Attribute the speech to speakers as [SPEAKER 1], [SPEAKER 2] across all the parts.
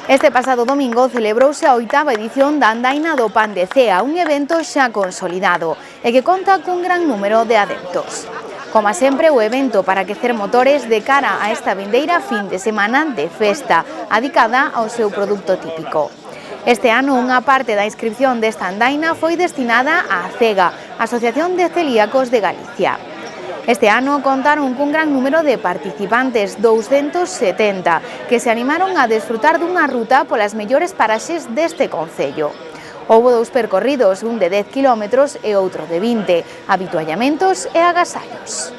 [SPEAKER 1] Este pasado domingo celebrouse a 8ª edición da Andaina do Pan de Cea, un evento xa consolidado e que conta cun gran número de adeptos. Como sempre, o evento para aquecer motores de cara a esta vindeira fin de semana de festa, adicada ao seu produto típico. Este ano, unha parte da inscripción desta andaina foi destinada á ACEGA, Asociación de Celíacos de Galicia. Este ano contaron cun gran número de participantes, 270, que se animaron a desfrutar dunha ruta polas mellores paraxes deste concello. Houbo 2 percorridos, un de 10 km e outro de 20, habituallamentos e agasallos.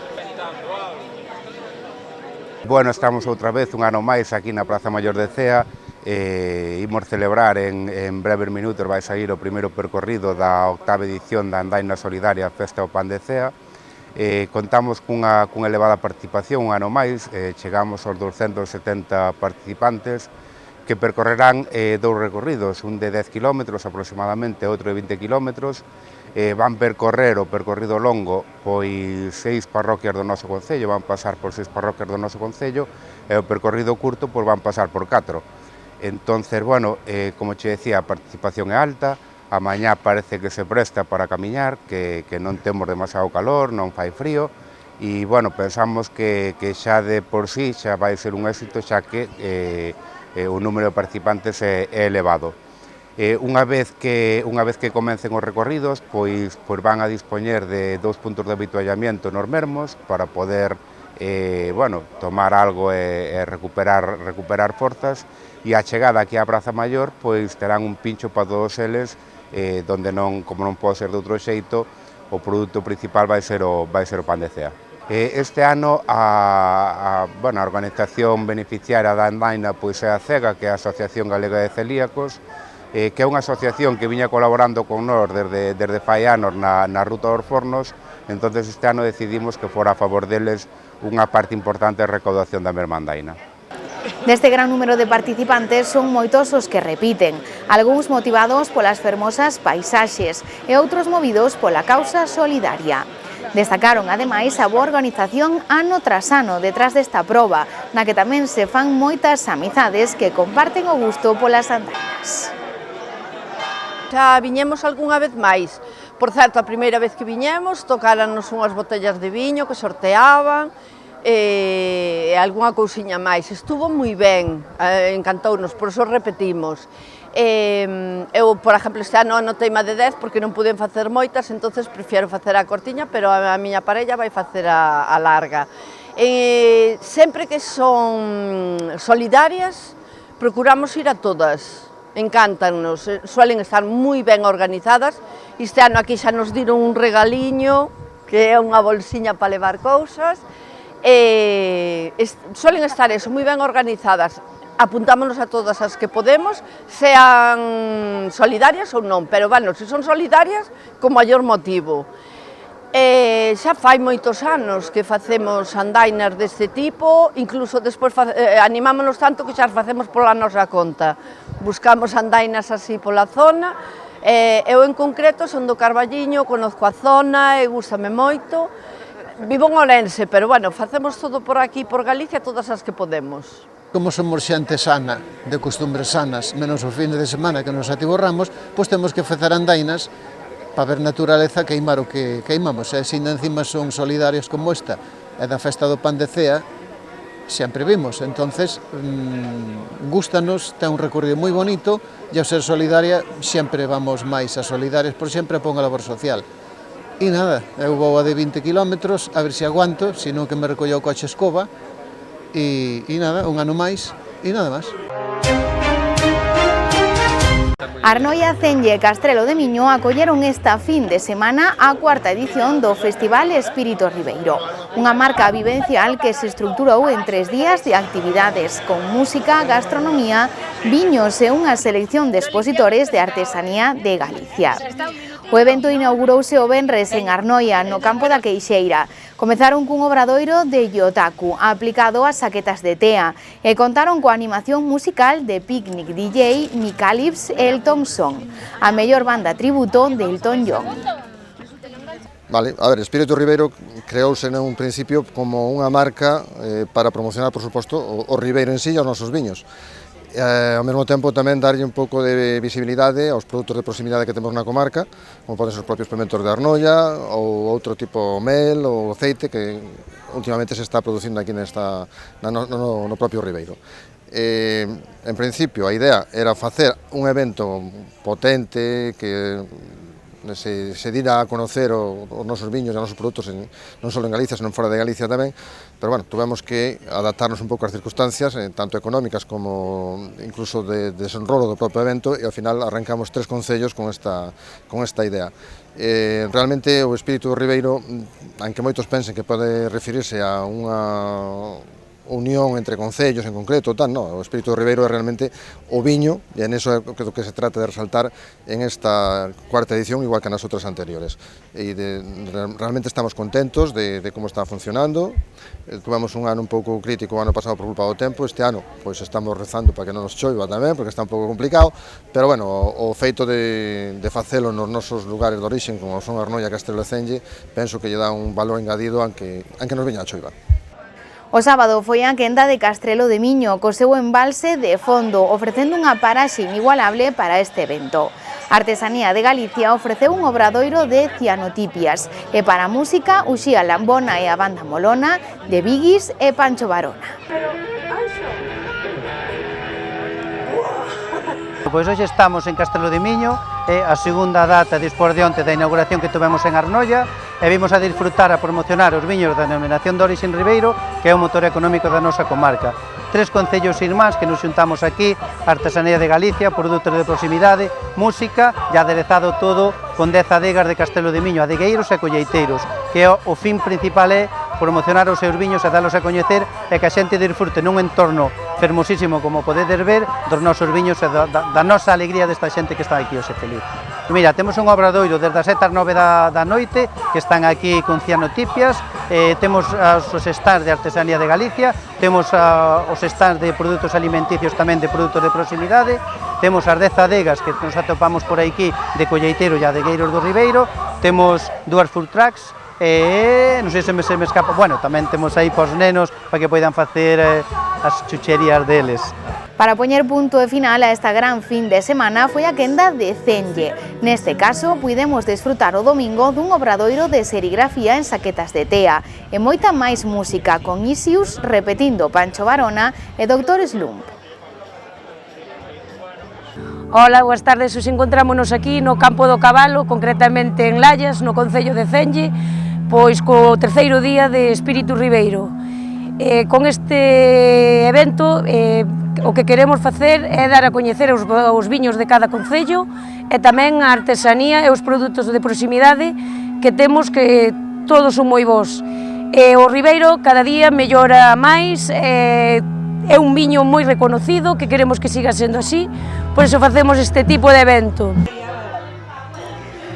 [SPEAKER 2] Bueno, estamos outra vez un ano máis aquí na Praza Maior de Cea. Imos celebrar en breves minutos, vai sair o primeiro percorrido da 8ª edición da Andaina Solidaria Festa ao Pan de Cea. Contamos cunha elevada participación un ano máis, chegamos aos 270 participantes que percorrerán 2 recorridos, un de 10 km aproximadamente, outro de 20 km. Van percorrer o percorrido longo pois 6 parroquias do noso concello, van pasar por 6 parroquias do noso concello, e o percorrido curto pois van pasar por 4. Entonces, bueno, como che decía, a participación é alta. A mañá parece que se presta para camiñar, que non temos demasiado calor, non fai frío, e, bueno, pensamos que xa de por sí xa vai ser un éxito, xa que o número de participantes é elevado. Unha vez que comecen os recorridos, pois van a dispoñer de 2 puntos de habituallamiento nos mesmos para poder tomar algo e recuperar forzas, e a chegada aquí á Praza Maior pois terán un pincho para todos eles, donde como non pode ser de outro xeito, o produto principal vai ser o Pan de Cea. Este ano a organización beneficiaria da Andaina pois é a CEGA, que é a Asociación Galega de Celíacos, que é unha asociación que viña colaborando con nós desde fai anos na Ruta dos Fornos. Entonces este ano decidimos que fora a favor deles unha parte importante da recaudación da mesma andaina.
[SPEAKER 1] Deste gran número de participantes son moitos os que repiten, algúns motivados polas fermosas paisaxes e outros movidos pola causa solidaria. Destacaron, ademais, a boa organización ano tras ano detrás desta proba, na que tamén se fan moitas amizades que comparten o gusto polas andainas.
[SPEAKER 3] Xa viñemos algunha vez máis. Por certo, a primeira vez que viñemos, tocarannos unhas botellas de viño que sorteaban, e algunha cousiña máis. Estuvo moi ben, encantounos, por iso repetimos. Eu, por exemplo, este ano anotei má de 10 porque non puden facer moitas, entonces prefiero facer a cortiña, pero a miña parella vai facer a larga. Sempre que son solidarias, procuramos ir a todas. Encántanos, suelen estar moi ben organizadas. Este ano aquí xa nos diron un regaliño, que é unha bolsiña para levar cousas. Suelen estar moi ben organizadas. Apuntámonos a todas as que podemos, sean solidarias ou non, pero, bueno, se son solidarias, con maior motivo. Xa fai moitos anos que facemos andainas deste tipo, incluso despois animámonos tanto que xa as facemos pola nosa conta. Buscamos andainas así pola zona. Eu, en concreto, son do Carballiño, conozco a zona e gústame moito. Vivo en Ourense, pero, bueno, facemos todo por aquí, por Galicia, todas as que podemos.
[SPEAKER 4] Como somos xente sana, de costumbres sanas, menos os fines de semana que nos atiborramos, pois temos que facer andainas para ver naturaleza queimar o que queimamos. E se encima son solidarios como esta, e da Festa do Pan de Cea, sempre vimos. Entonces, gústanos, ten un recorrido moi bonito, e ao ser solidaria, sempre vamos máis a solidarias, por sempre pon a labor social. E nada, eu vou a de 20 km, a ver se aguanto, senón que me recolla o coche escoba, e nada, un ano máis, e nada máis.
[SPEAKER 1] Arnoia, Cenlle e Castrelo de Miño acolleron esta fin de semana a 4ª edición do Festival Espírito Ribeiro, unha marca vivencial que se estruturou en 3 días de actividades con música, gastronomía, viños e unha selección de expositores de artesanía de Galicia. O evento inaugurouse o venres en Arnoia, no campo da Queixeira. Comezaron cun obradoiro de yotaku aplicado ás saquetas de tea e contaron coa animación musical de Picnic DJ, Micalips e Elton Son, a mellor banda tributo de Elton John.
[SPEAKER 5] Vale, a ver, Espírito Ribeiro creouse nun principio como unha marca para promocionar, por suposto, o Ribeiro en sí e os nosos viños. Ao mesmo tempo tamén darlle un pouco de visibilidade aos produtos de proximidade que temos na comarca, como poden ser os propios pimentos de Arnolla ou outro tipo mel ou aceite que últimamente se está producindo aquí no propio Ribeiro. En principio a idea era facer un evento potente que se dira a conocer os nosos viños e os nosos produtos non só en Galicia, senón fora de Galicia tamén, pero bueno, tuvemos que adaptarnos un pouco ás circunstancias, tanto económicas como incluso de desenrolo do propio evento, e ao final arrancamos 3 concellos con esta idea. Realmente o espírito do Ribeiro, aunque moitos pensen que pode referirse a unha unión entre concellos en concreto, o espírito do Ribeiro é realmente o viño, e en eso é o que se trata de resaltar en esta cuarta edición, igual que nas outras anteriores. E realmente estamos contentos de como está funcionando. Tuvemos un ano un pouco crítico o ano pasado por culpa do tempo, este ano pois estamos rezando para que non nos choiva tamén, porque está un pouco complicado, pero bueno, o feito de facelo nos nosos lugares de origen, como son Arnolla, Castelo de Cenlle, penso que lle dá un valor engadido aunque nos veña a choiva.
[SPEAKER 1] O sábado foi a quenda de Castrelo de Miño, co seu embalse de fondo, ofrecendo unha paraxe inigualable para este evento. A Artesanía de Galicia ofreceu un obradoiro de cianotipias e para a música Uxía Lambona e a banda molona de Biguis e Pancho Varona.
[SPEAKER 6] Pois hoxe estamos en Castrelo de Miño, é a segunda data despois de onte da inauguración que tivemos en Arnolla, e vimos a disfrutar a promocionar os viños da denominación de orixe Ribeiro, que é o motor económico da nosa comarca. 3 concellos irmáns que nos xuntamos aquí, Artesanía de Galicia, produtos de proximidade, música e aderezado todo con 10 adegas de Castrelo de Miño, adegueiros e colleiteiros, que o fin principal é promocionar os seus viños e dalos a coñecer e que a xente disfrute nun entorno fermosísimo, como podedes ver, dos nosos viños e da nosa alegría desta xente que está aquí hoxe feliz. Mira, temos un obradoiro desde as 7 ás 9 da noite, que están aquí con cianotipias, temos os stands de Artesanía de Galicia, temos os stands de produtos alimenticios tamén de produtos de proximidade, temos as 10 adegas que nos atopamos por aquí de colleiteiro e adegueiros do Ribeiro, temos 2 food trucks, non sei se me escapa, bueno, tamén temos aí pos nenos para que poidan facer as chucherías deles.
[SPEAKER 1] Para poñer punto e final a esta gran fin de semana foi a quenda de Cenlle. Neste caso, puidemos desfrutar o domingo dun obradoiro de serigrafía en saquetas de tea e moita máis música con Isius repetindo Pancho Varona e Dr. Slump.
[SPEAKER 7] Ola, boas tardes, os encontrámonos aquí no Campo do Cabalo, concretamente en Lallas, no concello de Cenlle, pois co terceiro día de Espírito Ribeiro. Con este evento o que queremos facer é dar a coñecer os viños de cada concello e tamén a artesanía e os produtos de proximidade que temos, que todos son moi bons. O Ribeiro cada día mellora máis, é un viño moi reconocido que queremos que siga sendo así, por iso facemos este tipo de evento.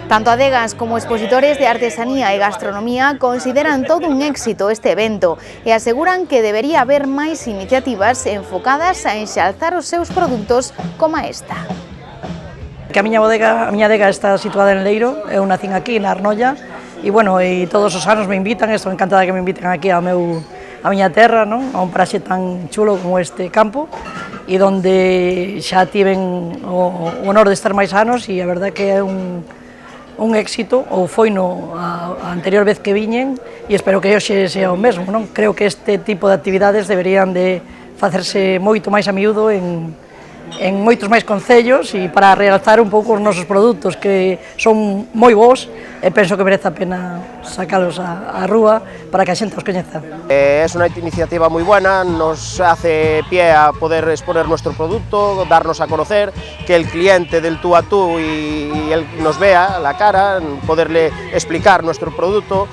[SPEAKER 1] Tanto adegas como expositores de artesanía e gastronomía consideran todo un éxito este evento e aseguran que debería haber máis iniciativas enfocadas a enxalzar os seus produtos como esta.
[SPEAKER 8] Que a miña adega está situada en Leiro, eu nacín aquí na Arnolla e bueno, e todos os anos me invitan, estou encantada que me inviten aquí a miña terra, non? A un paraxe tan chulo como este campo e onde xa tiven o honor de estar máis anos e a verdade que é un éxito, ou foi a anterior vez que viñen e espero que hoxe sea o mesmo, non? Creo que este tipo de actividades deberían de facerse moito máis a miúdo en moitos máis concellos e para realzar un pouco os nosos produtos que son moi bons e penso que merece a pena sacalos á rúa para que a xente os coñeza.
[SPEAKER 9] Es una iniciativa muy buena, nos hace pie a poder exponer nuestro producto, darnos a conocer, que el cliente del tú a tú y él nos vea la cara, poderle explicar nuestro producto,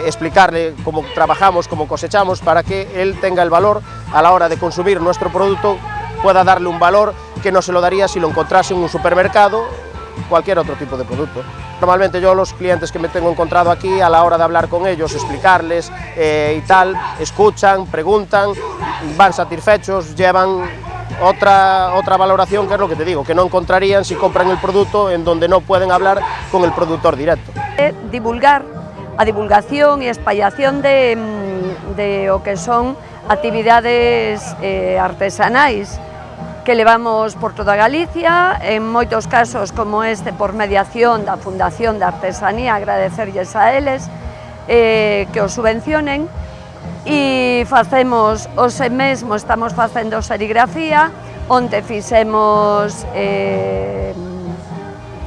[SPEAKER 9] explicarle cómo trabajamos, cómo cosechamos, para que él tenga el valor a la hora de consumir nuestro producto, pueda darle un valor que no se lo daría si lo encontrase en un supermercado, cualquier otro tipo de producto. Normalmente yo los clientes que me tengo encontrado aquí, a la hora de hablar con ellos, explicarles y tal, escuchan, preguntan, van satisfechos, llevan otra valoración, que es lo que te digo, que no encontrarían si compran el producto en donde no pueden hablar con el productor directo.
[SPEAKER 10] Divulgar, a divulgación e espallación de o que son actividades artesanais que levamos por toda Galicia, en moitos casos como este por mediación da Fundación de Artesanía, agradecerlles a eles que os subvencionen, e facemos hoxe mesmo, estamos facendo serigrafía, onde fixemos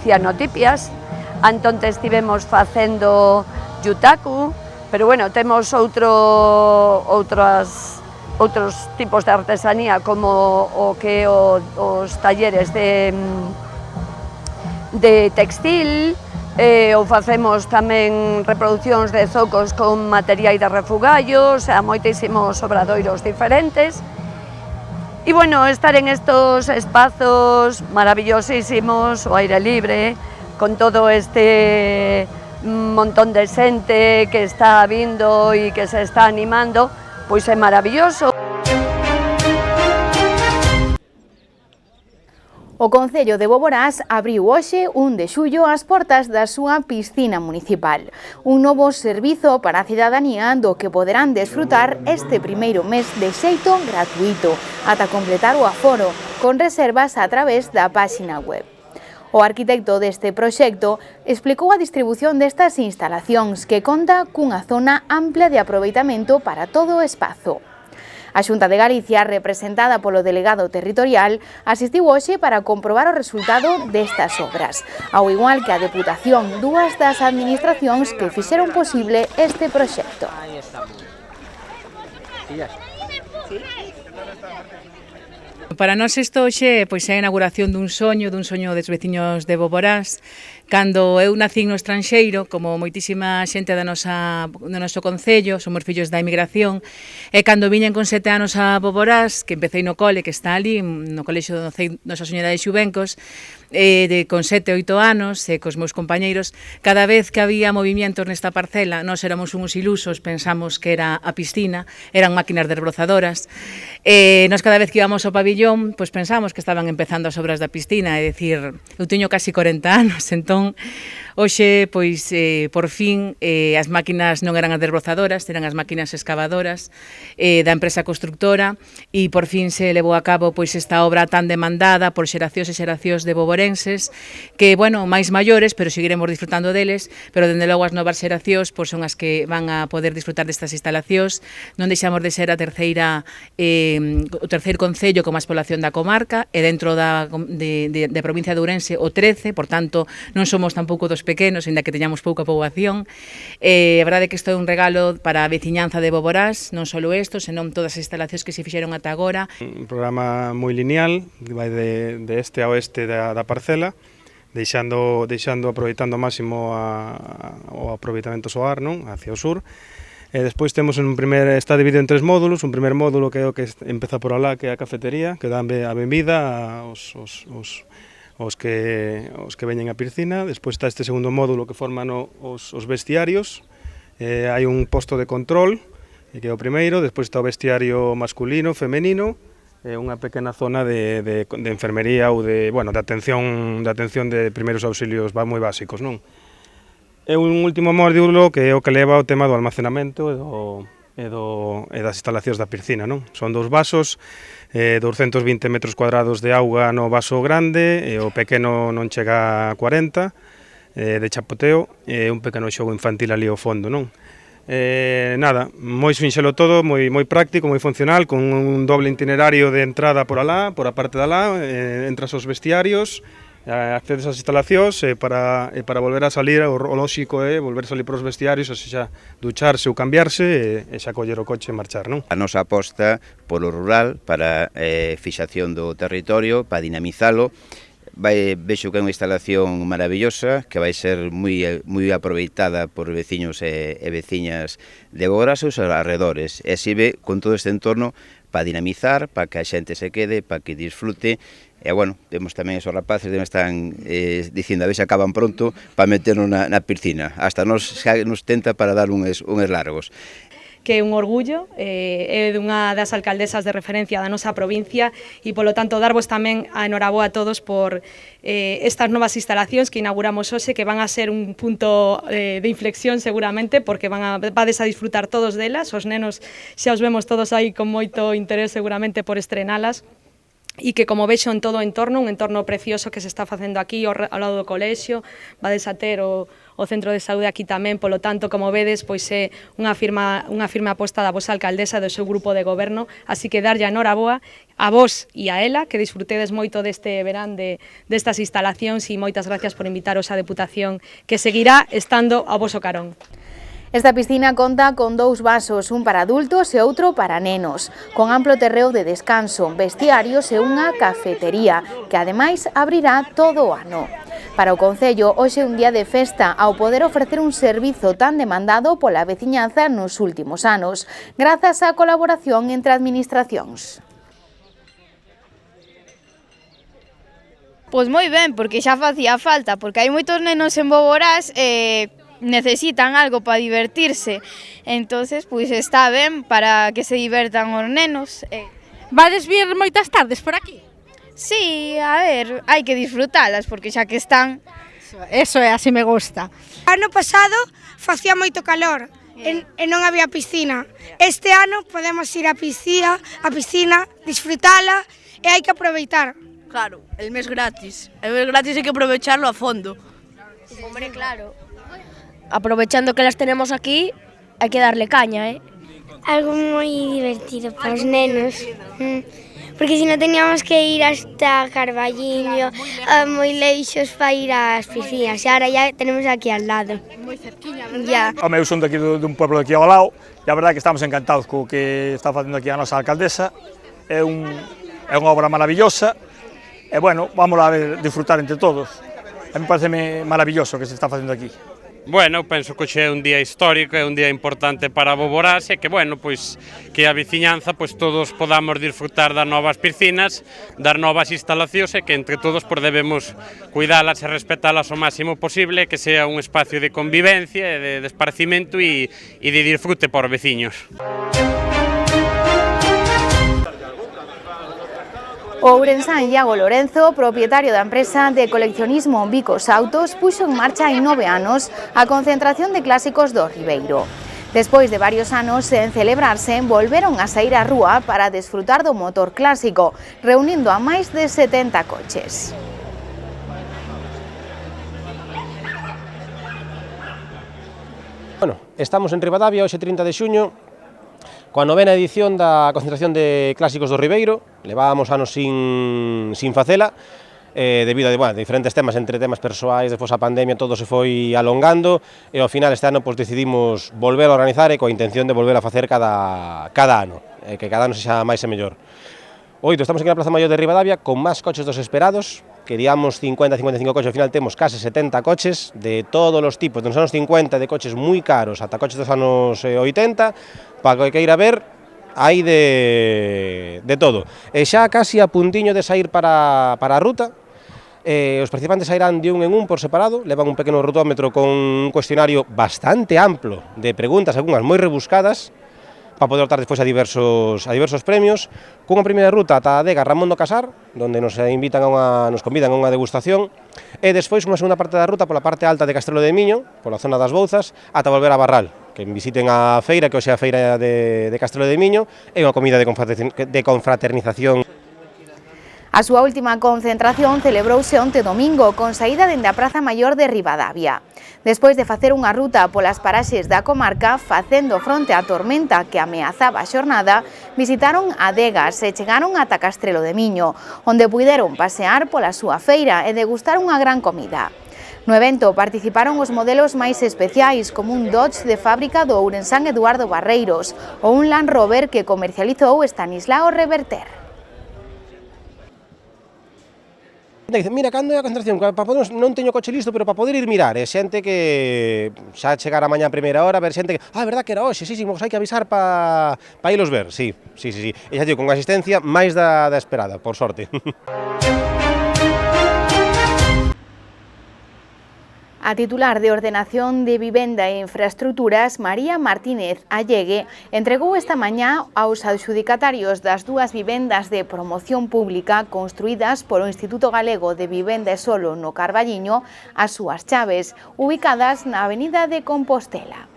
[SPEAKER 10] cianotipias, entón estivemos facendo yutaku, pero bueno, temos outros tipos de artesanía como o que os talleres de textil, ou facemos tamén reproduccións de zocos con materiais de refugallo, o sea, moitísimos obradoiros diferentes. E, bueno, estar en estos espazos maravillosísimos, o aire libre, con todo este montón de xente que está vindo e que se está animando, pois é maravilloso.
[SPEAKER 1] O Concello de Boborás abriu hoxe, 1 de xullo, as portas da súa piscina municipal. Un novo servizo para a cidadanía do que poderán desfrutar este primeiro mes de xeito gratuito, ata completar o aforo, con reservas a través da páxina web. O arquitecto deste proxecto explicou a distribución destas instalacións, que conta cunha zona ampla de aproveitamento para todo o espazo. A Xunta de Galicia, representada polo delegado territorial, asistiu hoxe para comprobar o resultado destas obras, ao igual que a Deputación, dúas das administracións que fixeron posible este proxecto.
[SPEAKER 11] Para nós isto hoxe é a inauguración dun soño dos veciños de Boborás. Cando eu nacín no estranxeiro, como moitísima xente do noso concello, somos fillos da emigración, e cando viñen con 7 anos a Boborás, que empecé no cole, que está ali, no colexio de Nosa Señora de Xuvencos, con 7 ou 8 anos, cos meus compañeiros, cada vez que había movimientos nesta parcela, nós éramos uns ilusos, pensamos que era a piscina, eran máquinas desbrozadoras, nós cada vez que íbamos ao pabillón, pois pensamos que estaban empezando as obras da piscina, é dicir, eu teño casi 40 anos, entón, hoxe, pois, por fin, as máquinas non eran as desbrozadoras, eran as máquinas excavadoras da empresa constructora, e por fin se levou a cabo pois esta obra tan demandada por xeracións e xeracións de boborenses, que, bueno, máis maiores, pero seguiremos disfrutando deles, pero dende logo as novas xeracións pois son as que van a poder disfrutar destas instalacións. Non deixamos de ser o terceiro concello con máis población da comarca, e dentro da provincia de Ourense o 13, por tanto, non somos tampouco dos pequenos, ainda que teñamos pouca poboación. A verdade é que isto é un regalo para a veciñanza de Boborás, non só isto, senón todas as instalacións que se fixeron ata agora.
[SPEAKER 12] Un programa moi lineal, que vai de este a oeste da parcela, aproveitando ao máximo o aproveitamento solar, non, hacia o sur. Despois temos está dividido en 3 módulos. Un primer módulo que é o que empeza por alá, que é a cafetería, que dan a benvida os que veñen a piscina. Despois está este segundo módulo que forman os vestiarios. Hai un posto de control, que é o primeiro. Despois está o vestiario masculino, femenino, unha pequena zona de enfermería ou de atención de primeiros auxilios moi básicos, non? E un último módulo que é o que leva o tema do almacenamento e das instalacións da piscina, non? Son 2 vasos, 220 metros cuadrados de auga no vaso grande, e o pequeno non chega a 40, de chapoteo, e un pequeno xogo infantil ali ao fondo, non? Nada, moi sinxelo todo, moi práctico, moi funcional, con un doble itinerario de entrada por alá, por a parte de alá, entras aos vestiarios, accedes ás instalacións, e para volver a salir, o lóxico é volver a salir por os vestiarios, así xa ducharse ou cambiarse, e xa coller o coche e marchar, non?
[SPEAKER 13] A nosa aposta polo rural para fixación do territorio, para dinamizalo. Vexo que é unha instalación maravillosa, que vai ser moi aproveitada por veciños e veciñas de Boborás e os arredores, e así ve con todo este entorno para dinamizar, para que a xente se quede, para que disfrute. E, bueno, temos tamén esos rapaces que están dicindo a ver se acaban pronto para meternos na piscina. Hasta nos tenta para dar uns largos.
[SPEAKER 14] Que é un orgullo, é unha das alcaldesas de referencia da nosa provincia, e, polo tanto, darvos tamén a enhoraboa a todos por estas novas instalacións que inauguramos hoxe, que van a ser un punto de inflexión seguramente, porque vades a disfrutar todos delas. Os nenos xa os vemos todos aí con moito interés seguramente por estrenalas. e que, como vexo en todo o entorno, un entorno precioso que se está facendo aquí ao lado do colexio, vades a ter o centro de saúde aquí tamén, polo tanto, como vedes, pois é unha firme aposta da vosa alcaldesa e do seu grupo de goberno, así que darlle a noraboa a vos e a ela, que disfrutedes moito deste verán destas instalacións, e moitas gracias por invitaros á Deputación, que seguirá estando ao voso carón.
[SPEAKER 1] Esta piscina conta con 2 vasos, un para adultos e outro para nenos, con amplo terreo de descanso, vestiarios e unha cafetería, que ademais abrirá todo o ano. Para o Concello, hoxe é un día de festa ao poder ofrecer un servizo tan demandado pola veciñanza nos últimos anos, grazas á colaboración entre administracións.
[SPEAKER 15] Pois moi ben, porque xa facía falta, porque hai moitos nenos en Boborás e necesitan algo para divertirse, entonces pois está ben para que se divertan os nenos.
[SPEAKER 16] Vades vir moitas tardes por aquí?
[SPEAKER 15] Sí, a ver, hai que disfrutalas, porque xa que están...
[SPEAKER 16] Eso é, así me gusta.
[SPEAKER 17] Ano pasado facía moito calor e non había piscina. Este ano podemos ir á piscina, disfrutala e hai que aproveitar.
[SPEAKER 18] Claro, el mes gratis. El mes gratis hai que aprovecharlo a fondo.
[SPEAKER 19] Hombre, claro. Aprovechando que las tenemos aquí, hai que darle caña, ¿eh?
[SPEAKER 20] Algo moi divertido para os nenos. Porque si non teníamos que ir hasta Carballiño, moi leixos para ir ás piscinas, e ahora ya tenemos aquí al lado.
[SPEAKER 16] Moi cerquiña,
[SPEAKER 20] ¿verdad?
[SPEAKER 21] Eu son daqui dun pueblo daqui ao lado, e a verdade é que estamos encantados co que está facendo aquí a nosa alcaldesa. É unha obra maravillosa, e bueno, vamos a disfrutar entre todos. A mí parece maravilloso o que se está facendo aquí.
[SPEAKER 22] Bueno, penso que hoxe é un día histórico, é un día importante para Boborás e que, bueno, pois que a veciñanza pois todos podamos disfrutar das novas piscinas, das novas instalacións e que entre todos debemos cuidalas e respetalas o máximo posible, que sea un espacio de convivencia e de esparcimento e de disfrute por veciños.
[SPEAKER 1] O ourensán Iago Lorenzo, propietario da empresa de coleccionismo Bicos Autos, puxo en marcha hai 9 anos a concentración de clásicos do Ribeiro. Despois de varios anos en celebrarse, volveron a saír á rúa para desfrutar do motor clásico, reunindo a máis de 70 coches.
[SPEAKER 9] Bueno, estamos en Ribadavia, hoxe 30 de xuño, coa novena edición da concentración de clásicos do Ribeiro. Levábamos anos sin facela, debido a diferentes temas, entre temas persoais, despois a pandemia, todo se foi alongando, e ao final este ano decidimos volver a organizar e coa intención de volver a facer cada ano, que cada ano sexa máis e mellor. Oito, estamos aquí na Praza Maior de Ribadavia con máis coches dos esperados. Queríamos 50-55 coches, ao final temos case 70 coches de todos os tipos, dos anos 50, de coches moi caros ata coches dos anos 80, para que queira ver, hai de todo. E xa casi a puntiño de sair para a ruta, os participantes sairán de un en un por separado, levan un pequeno rutómetro con un cuestionario bastante amplo de preguntas, algunhas moi rebuscadas, para poder optar despois a diversos premios, cunha primeira ruta ata a adega Ramón do Casar, onde nos convidan a unha degustación, e despois unha segunda parte da ruta pola parte alta de Castelo de Miño, pola zona das Bouzas, ata volver a Barral, que visiten a feira, que hoxe é a feira de Castelo de Miño, e unha comida de confraternización.
[SPEAKER 1] A súa última concentración celebrouse onte domingo con saída dende a Praza Maior de Ribadavia. Despois de facer unha ruta polas paraxes da comarca, facendo fronte á tormenta que ameazaba a xornada, visitaron adegas e chegaron ata Castelo de Miño, onde puideron pasear pola súa feira e degustar unha gran comida. No evento participaron os modelos máis especiais, como un Dodge de fábrica do ourensán Eduardo Barreiros ou un Land Rover que comercializou Estanislao Reverter.
[SPEAKER 9] Dice, mira, cando é a concentración? Non teño coche listo, pero para poder ir mirar. É xente que xa chegará mañá a primeira hora, ver xente que, verdad que era hoxe, sí, hai que avisar para ilos ver, sí. E xa digo, con asistencia máis da esperada, por sorte.
[SPEAKER 1] A titular de Ordenación de Vivenda e Infraestructuras, María Martínez Allegue, entregou esta mañá aos adxudicatarios das 2 vivendas de promoción pública construídas polo Instituto Galego de Vivenda e Solo no Carballiño as súas chaves, ubicadas na Avenida de Compostela.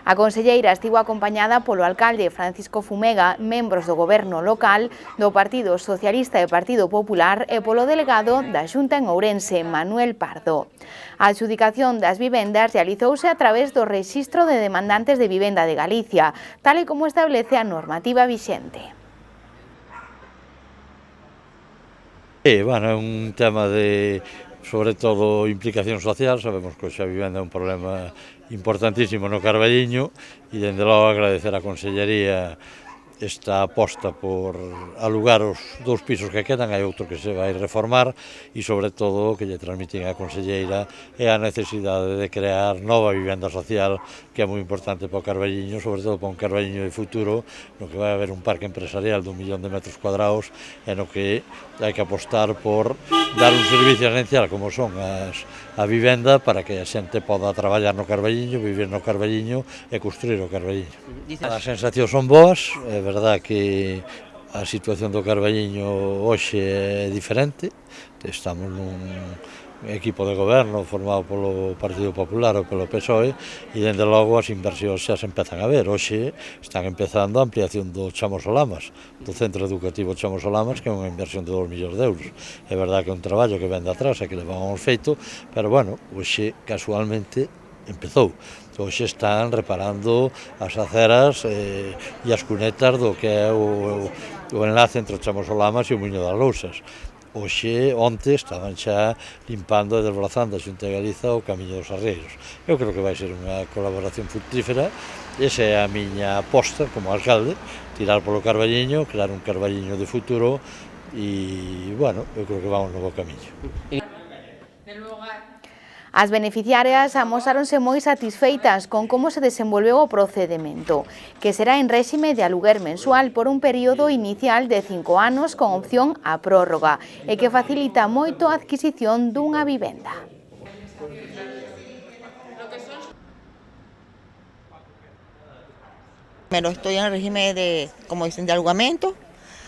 [SPEAKER 1] A conselleira estivo acompañada polo alcalde Francisco Fumega, membros do goberno local, do Partido Socialista e Partido Popular e polo delegado da Xunta en Ourense, Manuel Pardo. A adxudicación das vivendas realizouse a través do Rexistro de Demandantes de Vivenda de Galicia, tal e como establece a normativa vixente.
[SPEAKER 2] Bueno, é un tema de, sobre todo, implicación social. Sabemos que a vivenda é un problema importantísimo no Carballiño e, dende logo, agradecer á Consellería esta aposta por alugar os 2 pisos que quedan, hai outro que se vai reformar e, sobre todo, o que lle transmitín á Conselleira é a necesidade de crear nova vivenda social, que é moi importante para o Carballiño, sobre todo para un Carballiño de futuro, no que vai haber un parque empresarial de 1 millón de metros cuadrados e no que hai que apostar por dar un servicio esencial como son a vivenda para que a xente poda traballar no Carballiño, vivir no Carballiño e construir o Carballiño. As sensacións son boas, é verdad que a situación do Carballiño hoxe é diferente, estamos nun equipo de goberno formado polo Partido Popular ou polo PSOE e, dende logo, as inversións xa se empezan a ver. Hoxe están empezando a ampliación do Chamos Olamas, do Centro Educativo Chamos Olamas, que é unha inversión de 2 millóns de euros. É verdad que é un traballo que ven de atrás e que levamos feito, pero, bueno, hoxe, casualmente, empezou. Hoxe están reparando as aceras e as cunetas do que é o enlace entre o Chamos Olamas e o Muiño das Lousas. Hoxe, onte, estaban xa limpando e desbrozando a Xunta de Galiza o Camiño dos Arrieiros. Eu creo que vai ser unha colaboración fructífera. Esa é a miña aposta como alcalde, tirar polo Carballiño, crear un Carballiño de futuro e, bueno, eu creo que vamos no bo camiño.
[SPEAKER 1] As beneficiarias amosáronse moi satisfeitas con como se desenvolveu o procedemento, que será en réxime de aluguer mensual por un período inicial de 5 anos con opción a prórroga e que facilita moito a adquisición dunha vivenda.
[SPEAKER 3] Pero estoy en el régimen de, como dicen, de alugamiento.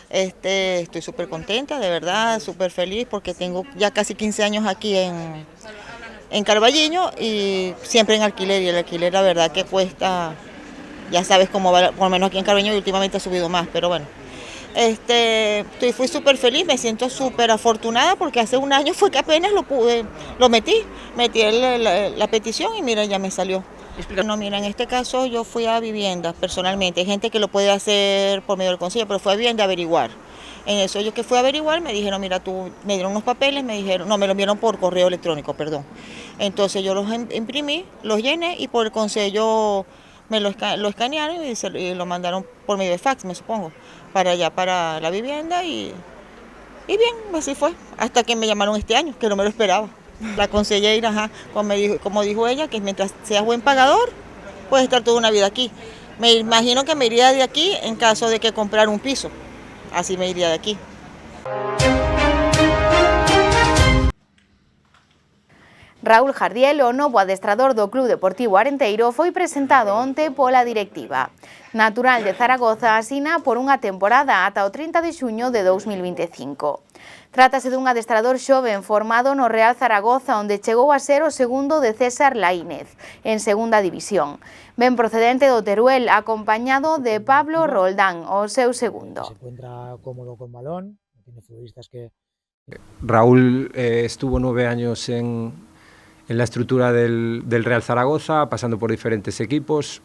[SPEAKER 3] Estoy súper contenta, de verdad, súper feliz porque tengo ya casi 15 años aquí en Carballiño y siempre en alquiler, y el alquiler la verdad que cuesta, ya sabes cómo va, por lo menos aquí en Carballiño, y últimamente ha subido más, pero bueno. Fui súper feliz, me siento súper afortunada porque hace un año fue que apenas metí la petición y mira, ya me salió. No, mira, en este caso yo fui a vivienda personalmente, hay gente que lo puede hacer por medio del consejo, pero fue a vivienda a averiguar. En eso yo que fui a averiguar me dijeron, mira, me dieron unos papeles, me lo enviaron por correo electrónico, perdón. Entonces yo los imprimí, los llené y por el consejo me lo escanearon y lo mandaron por medio de fax, me supongo, para allá, para la vivienda y bien, así fue, hasta que me llamaron este año, que no me lo esperaba. La consellera, como dijo ella, que mientras seas buen pagador, puedes estar toda una vida aquí. Me imagino que me iría de aquí en caso de que comprara un piso. Así me iría de aquí.
[SPEAKER 1] Raúl Jardiel, o novo adestrador do Club Deportivo Arenteiro, foi presentado onte pola directiva. Natural de Zaragoza, asina por unha temporada ata o 30 de xuño de 2025. Trátase dun adestrador xoven formado no Real Zaragoza, onde chegou a ser o segundo de César Laínez, en segunda división. Ben procedente do Teruel, acompañado de Pablo Roldán, o seu segundo.
[SPEAKER 23] Se encuentra cómodo con balón, tiene futbolistas que...
[SPEAKER 24] Raúl estuvo 9 años en la estructura del Real Zaragoza, pasando por diferentes equipos.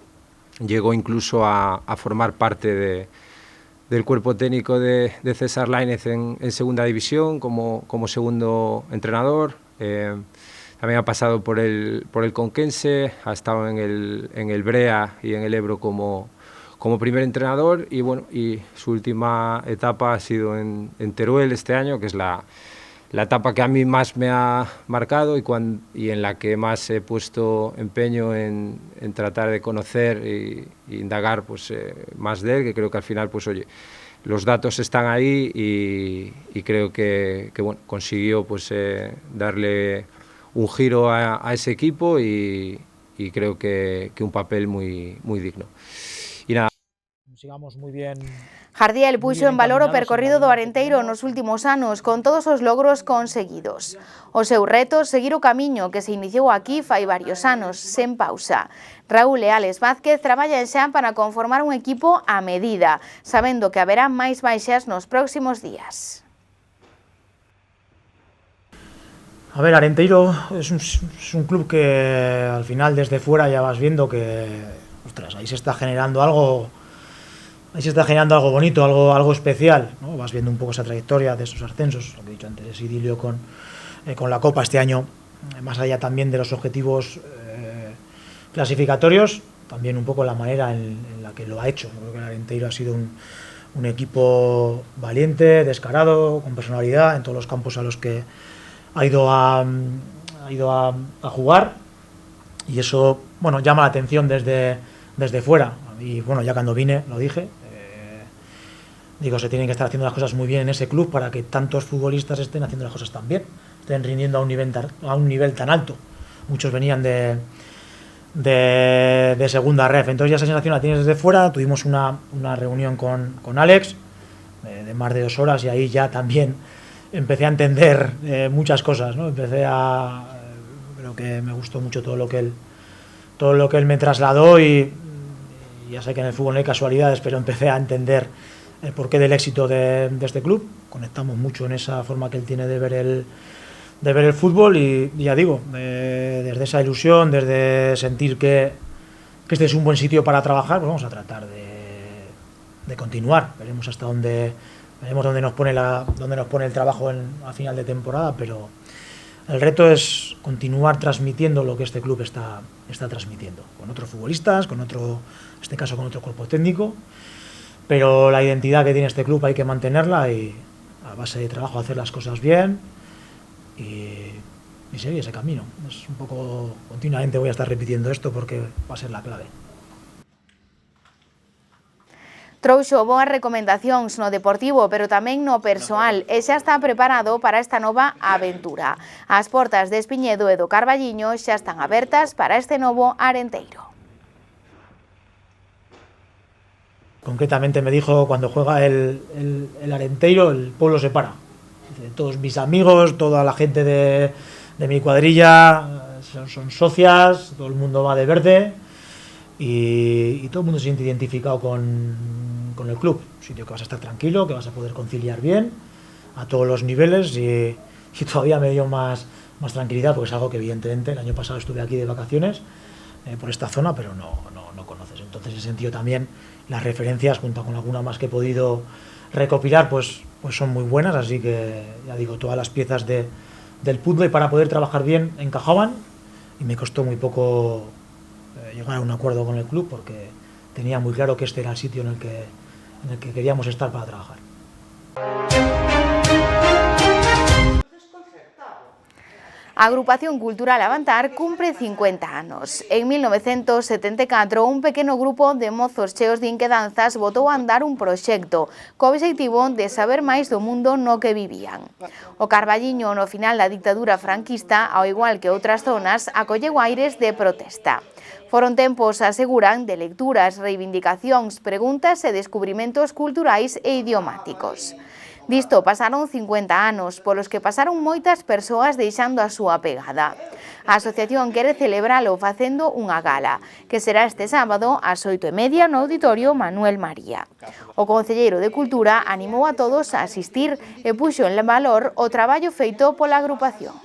[SPEAKER 24] Llegó incluso a formar parte del cuerpo técnico de César Laínez en segunda división como segundo entrenador. También ha pasado por el Conquense, ha estado en el Brea y en el Ebro como primer entrenador y bueno, y su última etapa ha sido en Teruel este año, que es la etapa que a mí más me ha marcado y en la que más he puesto empeño en tratar de conocer e indagar pues, más de él, que creo que al final, pues oye, los datos están ahí y creo que bueno, consiguió pues, darle un giro a ese equipo y creo que un papel muy digno. Y nada.
[SPEAKER 23] sigamos moi bien.
[SPEAKER 1] Jardiel puxo en valor o percorrido do Arenteiro nos últimos anos con todos os logros conseguidos. O seu reto seguir o camiño que se iniciou aquí fai varios anos, sen pausa. Raúl Leales Vázquez traballa xa para conformar un equipo a medida, sabendo que haberá máis baixas nos próximos días.
[SPEAKER 23] A ver, Arenteiro es un club que al final desde fuera ya vas viendo que, ostras, ahí se está generando algo bonito, algo especial, ¿no? Vas viendo un poco esa trayectoria de esos ascensos, lo que he dicho antes, ese idilio con la Copa este año, más allá también de los objetivos clasificatorios, también un poco la manera en la que lo ha hecho. Creo que el Arenteiro ha sido un equipo valiente, descarado, con personalidad en todos los campos a los que ha ido a jugar, y eso, bueno, llama la atención desde fuera. Y bueno, ya cuando vine lo dije, digo, se tienen que estar haciendo las cosas muy bien en ese club para que tantos futbolistas estén haciendo las cosas tan bien, estén rindiendo a un nivel tan alto. Muchos venían de segunda ref, entonces ya esa sensación la tienes desde fuera. Tuvimos una reunión con Alex de más de 2 horas, y ahí ya también empecé a entender muchas cosas, ¿no? Creo que me gustó mucho todo lo que él me trasladó, y ya sé que en el fútbol no hay casualidades, pero empecé a entender el porqué del éxito de este club. Conectamos mucho en esa forma que él tiene de ver el fútbol, y ya digo, desde esa ilusión, desde sentir que este es un buen sitio para trabajar, pues vamos a tratar de continuar. Veremos hasta dónde nos pone el trabajo a final de temporada, pero el reto es continuar transmitiendo lo que este club está transmitiendo, con otros futbolistas, en este caso con otro cuerpo técnico, pero la identidad que tiene este club hay que mantenerla, y a base de trabajo hacer las cosas bien y seguir ese camino. Es un poco, continuamente voy a estar repitiendo esto porque va a ser la clave.
[SPEAKER 1] Trouxo boas recomendacións no deportivo, pero tamén no persoal, e xa está preparado para esta nova aventura. As portas de Espiñedo e do Carballiño xa están abertas para este novo Arenteiro.
[SPEAKER 23] Concretamente me dijo, cuando juega el Arenteiro, el pueblo se para. Todos mis amigos, toda la gente de mi cuadrilla son socias, todo el mundo va de verde, y todo el mundo se siente identificado con el club. Un sitio que vas a estar tranquilo, que vas a poder conciliar bien a todos los niveles, y todavía me dio más tranquilidad, porque es algo que evidentemente el año pasado estuve aquí de vacaciones por esta zona, pero no conoces. Entonces, en ese sentido también las referencias, junto con alguna más que he podido recopilar, pues son muy buenas, así que ya digo, todas las piezas del puzzle para poder trabajar bien encajaban, y me costó muy poco llegar a un acuerdo con el club, porque tenía muy claro que este era el sitio en el que queríamos estar para trabajar.
[SPEAKER 1] A Agrupación Cultural Avantar cumpre 50 anos. En 1974, un pequeno grupo de mozos cheos de inquedanzas botou a andar un proxecto co obxectivo de saber máis do mundo no que vivían. O Carballiño, no final da dictadura franquista, ao igual que outras zonas, acolleu aires de protesta. Foron tempos, aseguran, de lecturas, reivindicacións, preguntas e descubrimentos culturais e idiomáticos. Disto pasaron 50 anos, polos que pasaron moitas persoas deixando a súa pegada. A asociación quere celebralo facendo unha gala, que será este sábado ás 8:30 no Auditorio Manuel María. O concelleiro de Cultura animou a todos a asistir e puxo en valor o traballo feito pola agrupación.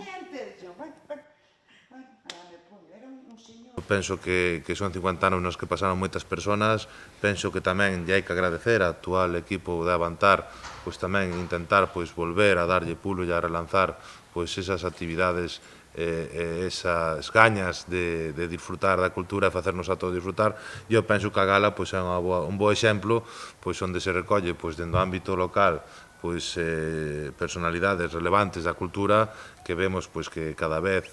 [SPEAKER 4] Penso que son 50 anos nos que pasaron moitas persoas, penso que tamén lle hai que agradecer ao actual equipo de Avantar, pois tamén intentar volver a darlle pulo e a relanzar esas actividades, esas gañas de disfrutar da cultura e facernos a todos disfrutar. E eu penso que a gala é un bo exemplo onde se recolle dentro do ámbito local pois personalidades relevantes da cultura que vemos pois que cada vez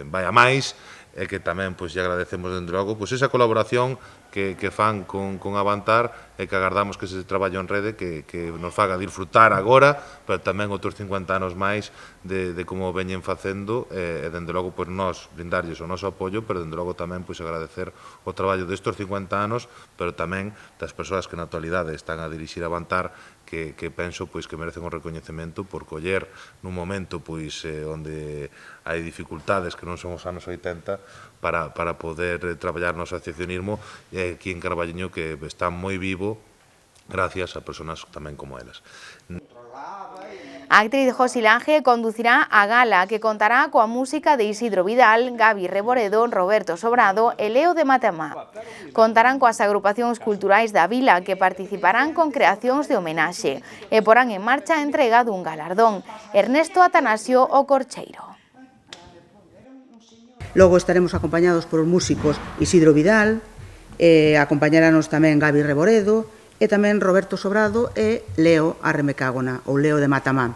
[SPEAKER 4] vai a máis e que tamén pois lle agradecemos dende logo pois esa colaboración que fan con Avantar e que agardamos que ese traballo en rede que nos faga disfrutar agora, pero tamén outros 50 anos máis de como veñen facendo e dende logo pois nós brindarlles o noso apoio, pero dende logo tamén pois agradecer o traballo destes 50 anos, pero tamén das persoas que na actualidade están a dirixir Avantar que penso pois que merecen un recoñecemento por coller nun momento pois onde hai dificultades que non son os anos 80 para poder traballar no asociacionismo aquí en Carballiño que está moi vivo gracias a persoas tamén como elas.
[SPEAKER 1] A actriz Josi Lange conducirá a gala que contará coa música de Isidro Vidal, Gabi Reboredo, Roberto Sobrado e Leo de Matamá. Contarán coas agrupacións culturais da vila que participarán con creacións de homenaxe e porán en marcha a entrega dun galardón. Ernesto Atanasio o Corcheiro.
[SPEAKER 5] Logo estaremos acompañados por os músicos Isidro Vidal, acompañaranos tamén Gabi Reboredo, e tamén Roberto Sobrado e Leo Arremecágona, ou Leo de Matamá,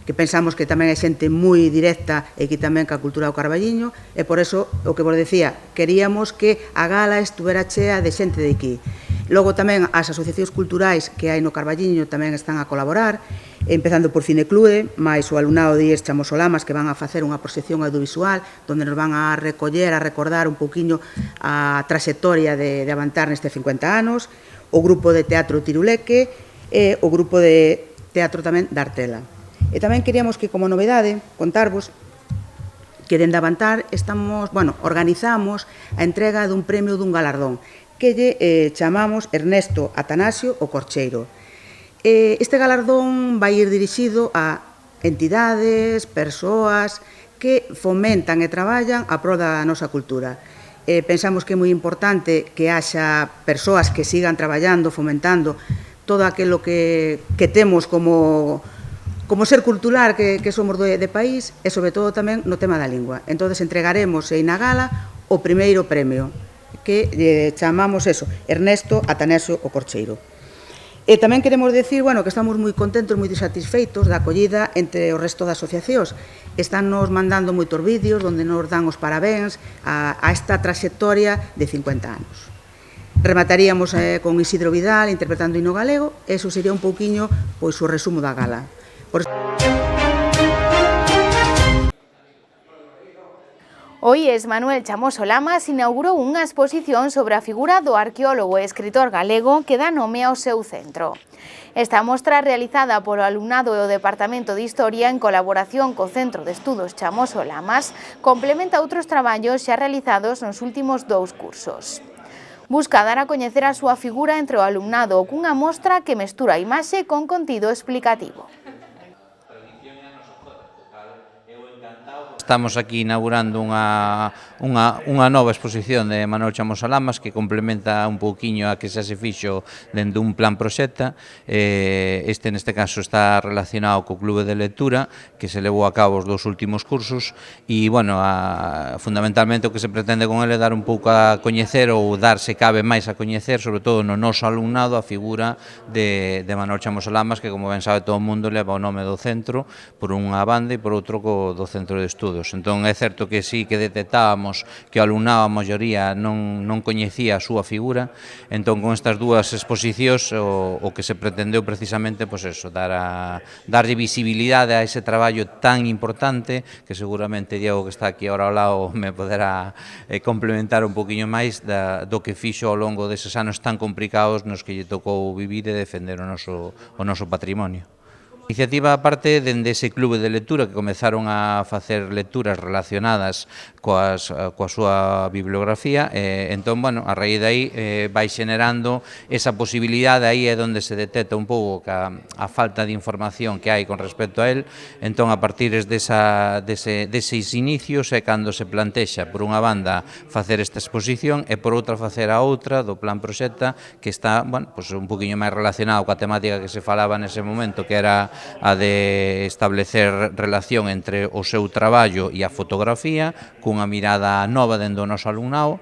[SPEAKER 5] que pensamos que tamén é xente moi directa e que tamén ca cultura do Carballiño, e por eso, o que vos decía, queríamos que a gala estuvera chea de xente de aquí. Logo tamén as asociacións culturais que hai no Carballiño tamén están a colaborar, empezando por Cineclube, máis o alumnado de IES Chamosolamas que van a facer unha proxección audiovisual onde nos van a recoller, a recordar un poquinho a traxectoria de Avantar neste 50 anos, o grupo de teatro Tiruleque e o grupo de teatro tamén da Artela. E tamén queríamos que, como novedade, contarvos que dende Avantar organizamos a entrega dun premio dun galardón que lle chamamos Ernesto Atanasio o Corcheiro. Este galardón vai ir dirixido a entidades, persoas que fomentan e traballan a prol da nosa cultura. Pensamos que é moi importante que haxa persoas que sigan traballando, fomentando todo aquilo que temos como ser cultural que somos de país e, sobre todo, tamén no tema da lingua. Entón, entregaremos na gala o primeiro premio, que chamamos Ernesto Atanasio o Corcheiro. E tamén queremos decir que estamos moi contentos, moi satisfeitos da acollida entre o resto das asociacións. Están nos mandando moitos vídeos onde nos dan os parabéns a esta traxectoria de 50 anos. Remataríamos con Isidro Vidal interpretando o himno galego, e iso sería un pouquiño o resumo da gala.
[SPEAKER 1] Hoy Manuel Chamosolamas inaugurou unha exposición sobre a figura do arqueólogo e escritor galego que dá nome ao seu centro. Esta mostra, realizada polo alumnado e o Departamento de Historia en colaboración co Centro de Estudos Chamosolamas, complementa outros traballos xa realizados nos últimos 2 cursos. Busca dar a coñecer a súa figura entre o alumnado cunha mostra que mestura a imaxe con contido explicativo.
[SPEAKER 6] Estamos aquí inaugurando unha nova exposición de Manuel Chamosolamas que complementa un pouquiño a que xa se fixo dende un plan proxecta. Neste caso está relacionado co Clube de Lectura que se levou a cabo os 2 últimos cursos e, fundamentalmente o que se pretende con ele é dar un pouco a coñecer ou darse cabe máis a coñecer, sobre todo no noso alumnado, a figura de Manuel Chamosolamas que, como ben sabe todo o mundo, leva o nome do centro por unha banda e por outro do Centro de Estudos. Entón é certo que sí que detectábamos que o alumnado a maioría non coñecía a súa figura, entón con estas 2 exposicións o que se pretendeu precisamente darlle visibilidade a ese traballo tan importante que seguramente Diego, que está aquí ahora ao lado, me poderá complementar un poquinho máis do que fixo ao longo deses anos tan complicados nos que lle tocou vivir e defender o noso patrimonio. A iniciativa parte dende ese clube de lectura que comezaron a facer lecturas relacionadas coa súa bibliografía, entón, a raíz de aí vai xenerando esa posibilidade, aí é onde se detecta un pouco a falta de información que hai con respecto a él, entón a partir deses inicios é cando se plantexa por unha banda facer esta exposición e por outra facer a outra do plan proxecta que está un poquinho máis relacionado coa temática que se falaba nese momento, que era a de establecer relación entre o seu traballo e a fotografía cunha mirada nova dentro do noso alumnado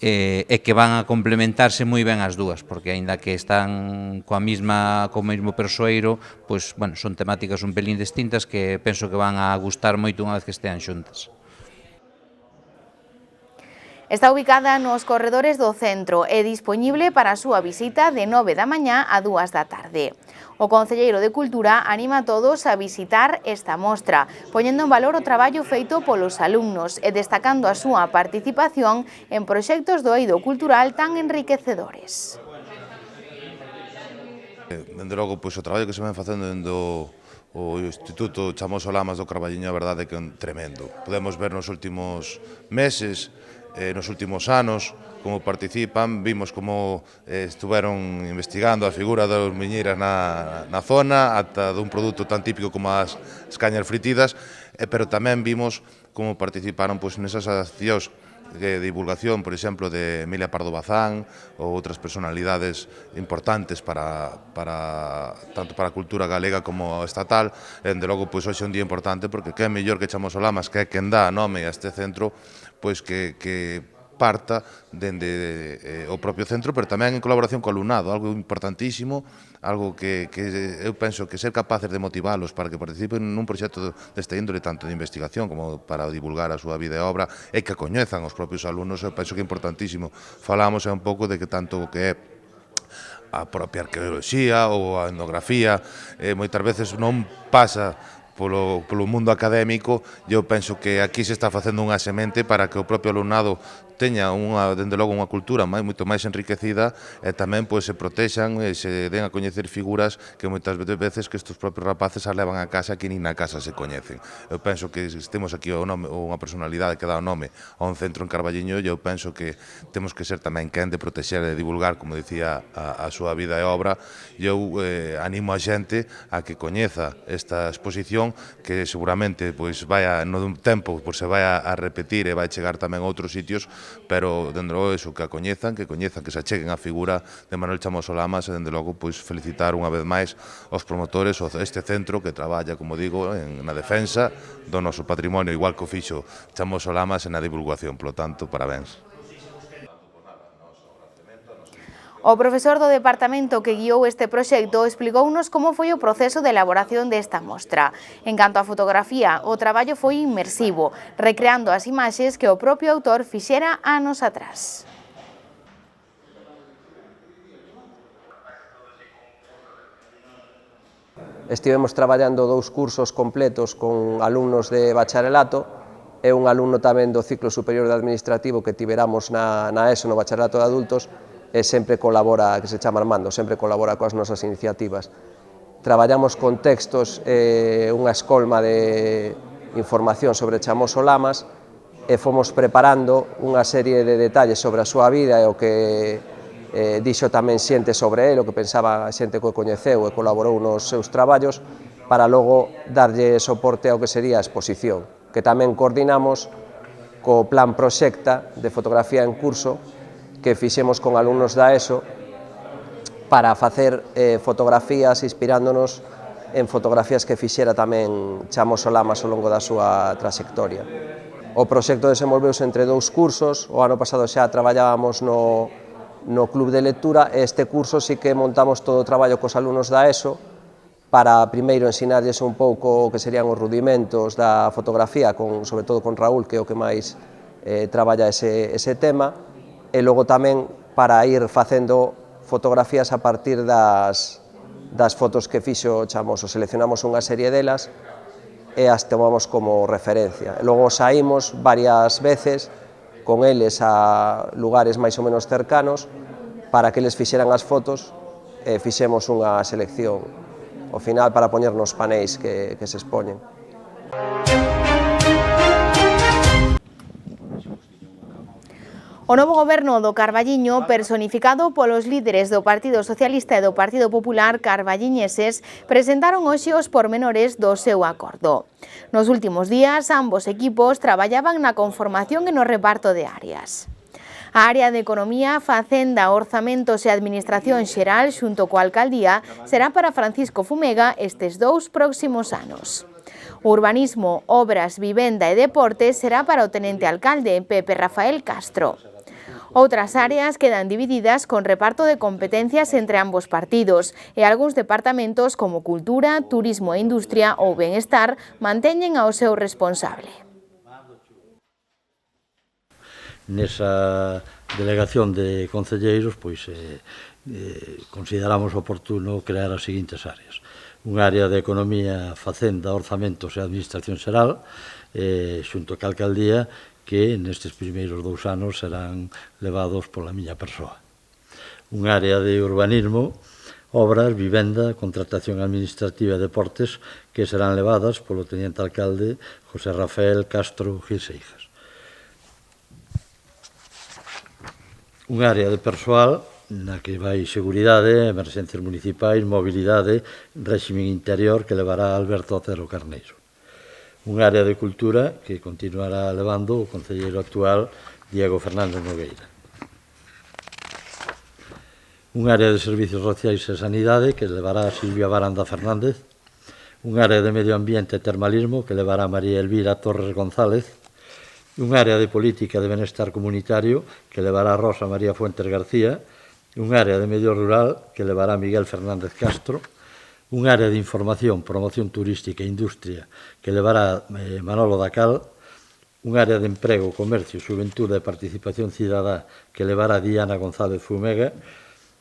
[SPEAKER 6] e que van a complementarse moi ben as dúas, porque aínda que están co mesmo persoeiro, pois, bueno, son temáticas un pelín distintas que penso que van a gustar moito unha vez que estean xuntas.
[SPEAKER 1] Está ubicada nos corredores do centro e dispoñible para a súa visita de 9 da mañá a 2 da tarde. O Concelleiro de Cultura anima a todos a visitar esta mostra, poñendo en valor o traballo feito polos alumnos e destacando a súa participación en proxectos do eido cultural tan enriquecedores.
[SPEAKER 4] Dende logo, pois, o traballo que se ven facendo dentro o Instituto Chamoso Lamas do Carballiño, a verdade é que é tremendo. Podemos ver nos últimos meses, nos últimos anos, como participan, vimos como estuveron investigando a figura dos miñeiras na zona, ata dun produto tan típico como as cañas fritidas, pero tamén vimos como participaron nesas accións de divulgación, por exemplo, de Emilia Pardo Bazán ou outras personalidades importantes tanto para a cultura galega como estatal. Dende logo, pois, hoxe é un día importante porque que é mellor que Chamoso Lamas, que é quen dá nome a este centro, pois que parta dende o propio centro, pero tamén en colaboración co alumnado, algo importantísimo, algo que eu penso que ser capaces de motivalos para que participen nun proxecto desta índole, tanto de investigación como para divulgar a súa vida e obra, e que coñezan os propios alumnos, eu penso que é importantísimo. Falamos un pouco de que tanto o que é a propia arqueoloxía ou a etnografía, moitas veces non pasa polo mundo académico, eu penso que aquí se está facendo unha semente para que o propio alumnado teña dende logo unha cultura moito máis enriquecida e tamén se protexan e se den a coñecer figuras que moitas veces que estes propios rapaces as levan a casa que nin na casa se coñecen. Eu penso que temos aquí unha personalidade que dá o nome a un centro en Carballiño e eu penso que temos que ser tamén quen de protexer e divulgar, como dicía, a súa vida e obra. Eu animo a xente a que coñeza esta exposición que seguramente no dun tempo se vai a repetir e vai chegar tamén a outros sitios, pero dende logo eso, que a coñezan, que se acheguen a figura de Manuel Chamoso Lamas e dende logo felicitar unha vez máis aos promotores este centro que traballa, como digo, na defensa do noso patrimonio, igual que o fixo Chamoso Lamas e na divulgación. Polo tanto, parabéns.
[SPEAKER 1] O profesor do departamento que guiou este proxecto explicounos como foi o proceso de elaboración desta mostra. En canto á fotografía, o traballo foi inmersivo, recreando as imaxes que o propio autor fixera anos atrás.
[SPEAKER 9] Estivemos traballando 2 cursos completos con alumnos de bacharelato e un alumno tamén do ciclo superior de administrativo que tiveramos na ESO, no bacharelato de adultos, e sempre colabora, que se chama Armando, sempre colabora coas nosas iniciativas. Traballamos con textos e unha escolma de información sobre Chamoso Lamas e fomos preparando unha serie de detalles sobre a súa vida e o que dixo tamén xente sobre ele, o que pensaba a xente que o coñeceu e colaborou nos seus traballos, para logo darlle soporte ao que sería a exposición, que tamén coordinamos co plan Proxecta de fotografía en curso, que fixemos con alumnos da ESO para facer fotografías inspirándonos en fotografías que fixera tamén Chamoso Lamas ao longo da súa trayectoria. O proxecto desenvolveuse entre 2 cursos, o ano pasado xa traballábamos no club de lectura e este curso sí que montamos todo o traballo cos alumnos da ESO para primeiro ensinarlles un pouco o que serían os rudimentos da fotografía, sobre todo con Raúl, que é o que máis traballa ese tema, e logo tamén para ir facendo fotografías a partir das fotos que fixo Chamoso. Seleccionamos unha serie delas e as tomamos como referencia. E logo saímos varias veces con eles a lugares máis ou menos cercanos para que eles fixeran as fotos e fixemos unha selección ao final para poñer nos panéis que se expoñen.
[SPEAKER 1] O novo goberno do Carballiño, personificado polos líderes do Partido Socialista e do Partido Popular carballiñeses, presentaron hoxe os pormenores do seu acordo. Nos últimos días, ambos equipos traballaban na conformación e no reparto de áreas. A área de Economía, Facenda, Orzamentos e Administración Xeral, xunto coa Alcaldía, será para Francisco Fumega estes 2 próximos anos. O Urbanismo, Obras, Vivenda e Deportes será para o Tenente Alcalde, Pepe Rafael Castro. Outras áreas quedan divididas con reparto de competencias entre ambos partidos e algúns departamentos como Cultura, Turismo e Industria ou Benestar manteñen ao seu responsable.
[SPEAKER 2] Nesa delegación de concelleiros, pois consideramos oportuno crear as seguintes áreas. Un área de Economía, Facenda, Orzamentos e Administración Xeral, xunto ca Alcaldía, que nestes primeiros 2 anos serán levados pola miña persoa. Un área de Urbanismo, Obras, Vivenda, Contratación Administrativa e Deportes, que serán levadas polo Teniente Alcalde José Rafael Castro Gil Seijas. Un área de persoal na que vai seguridade, emerxencias municipais, mobilidade, réxime interior que levará Alberto Otero Carneiro. Un área de cultura que continuará levando o concelleiro actual Diego Fernández Nogueira. Un área de servicios sociais e sanidade que levará Silvia Baranda Fernández. Un área de medio ambiente e termalismo que levará María Elvira Torres González. Un área de política de benestar comunitario que levará Rosa María Fuentes García. Un área de medio rural que levará Miguel Fernández Castro, un área de información, promoción turística e industria que levará Manolo Dacal, un área de emprego, comercio, xuventude e participación cidadá que levará Diana González Fumega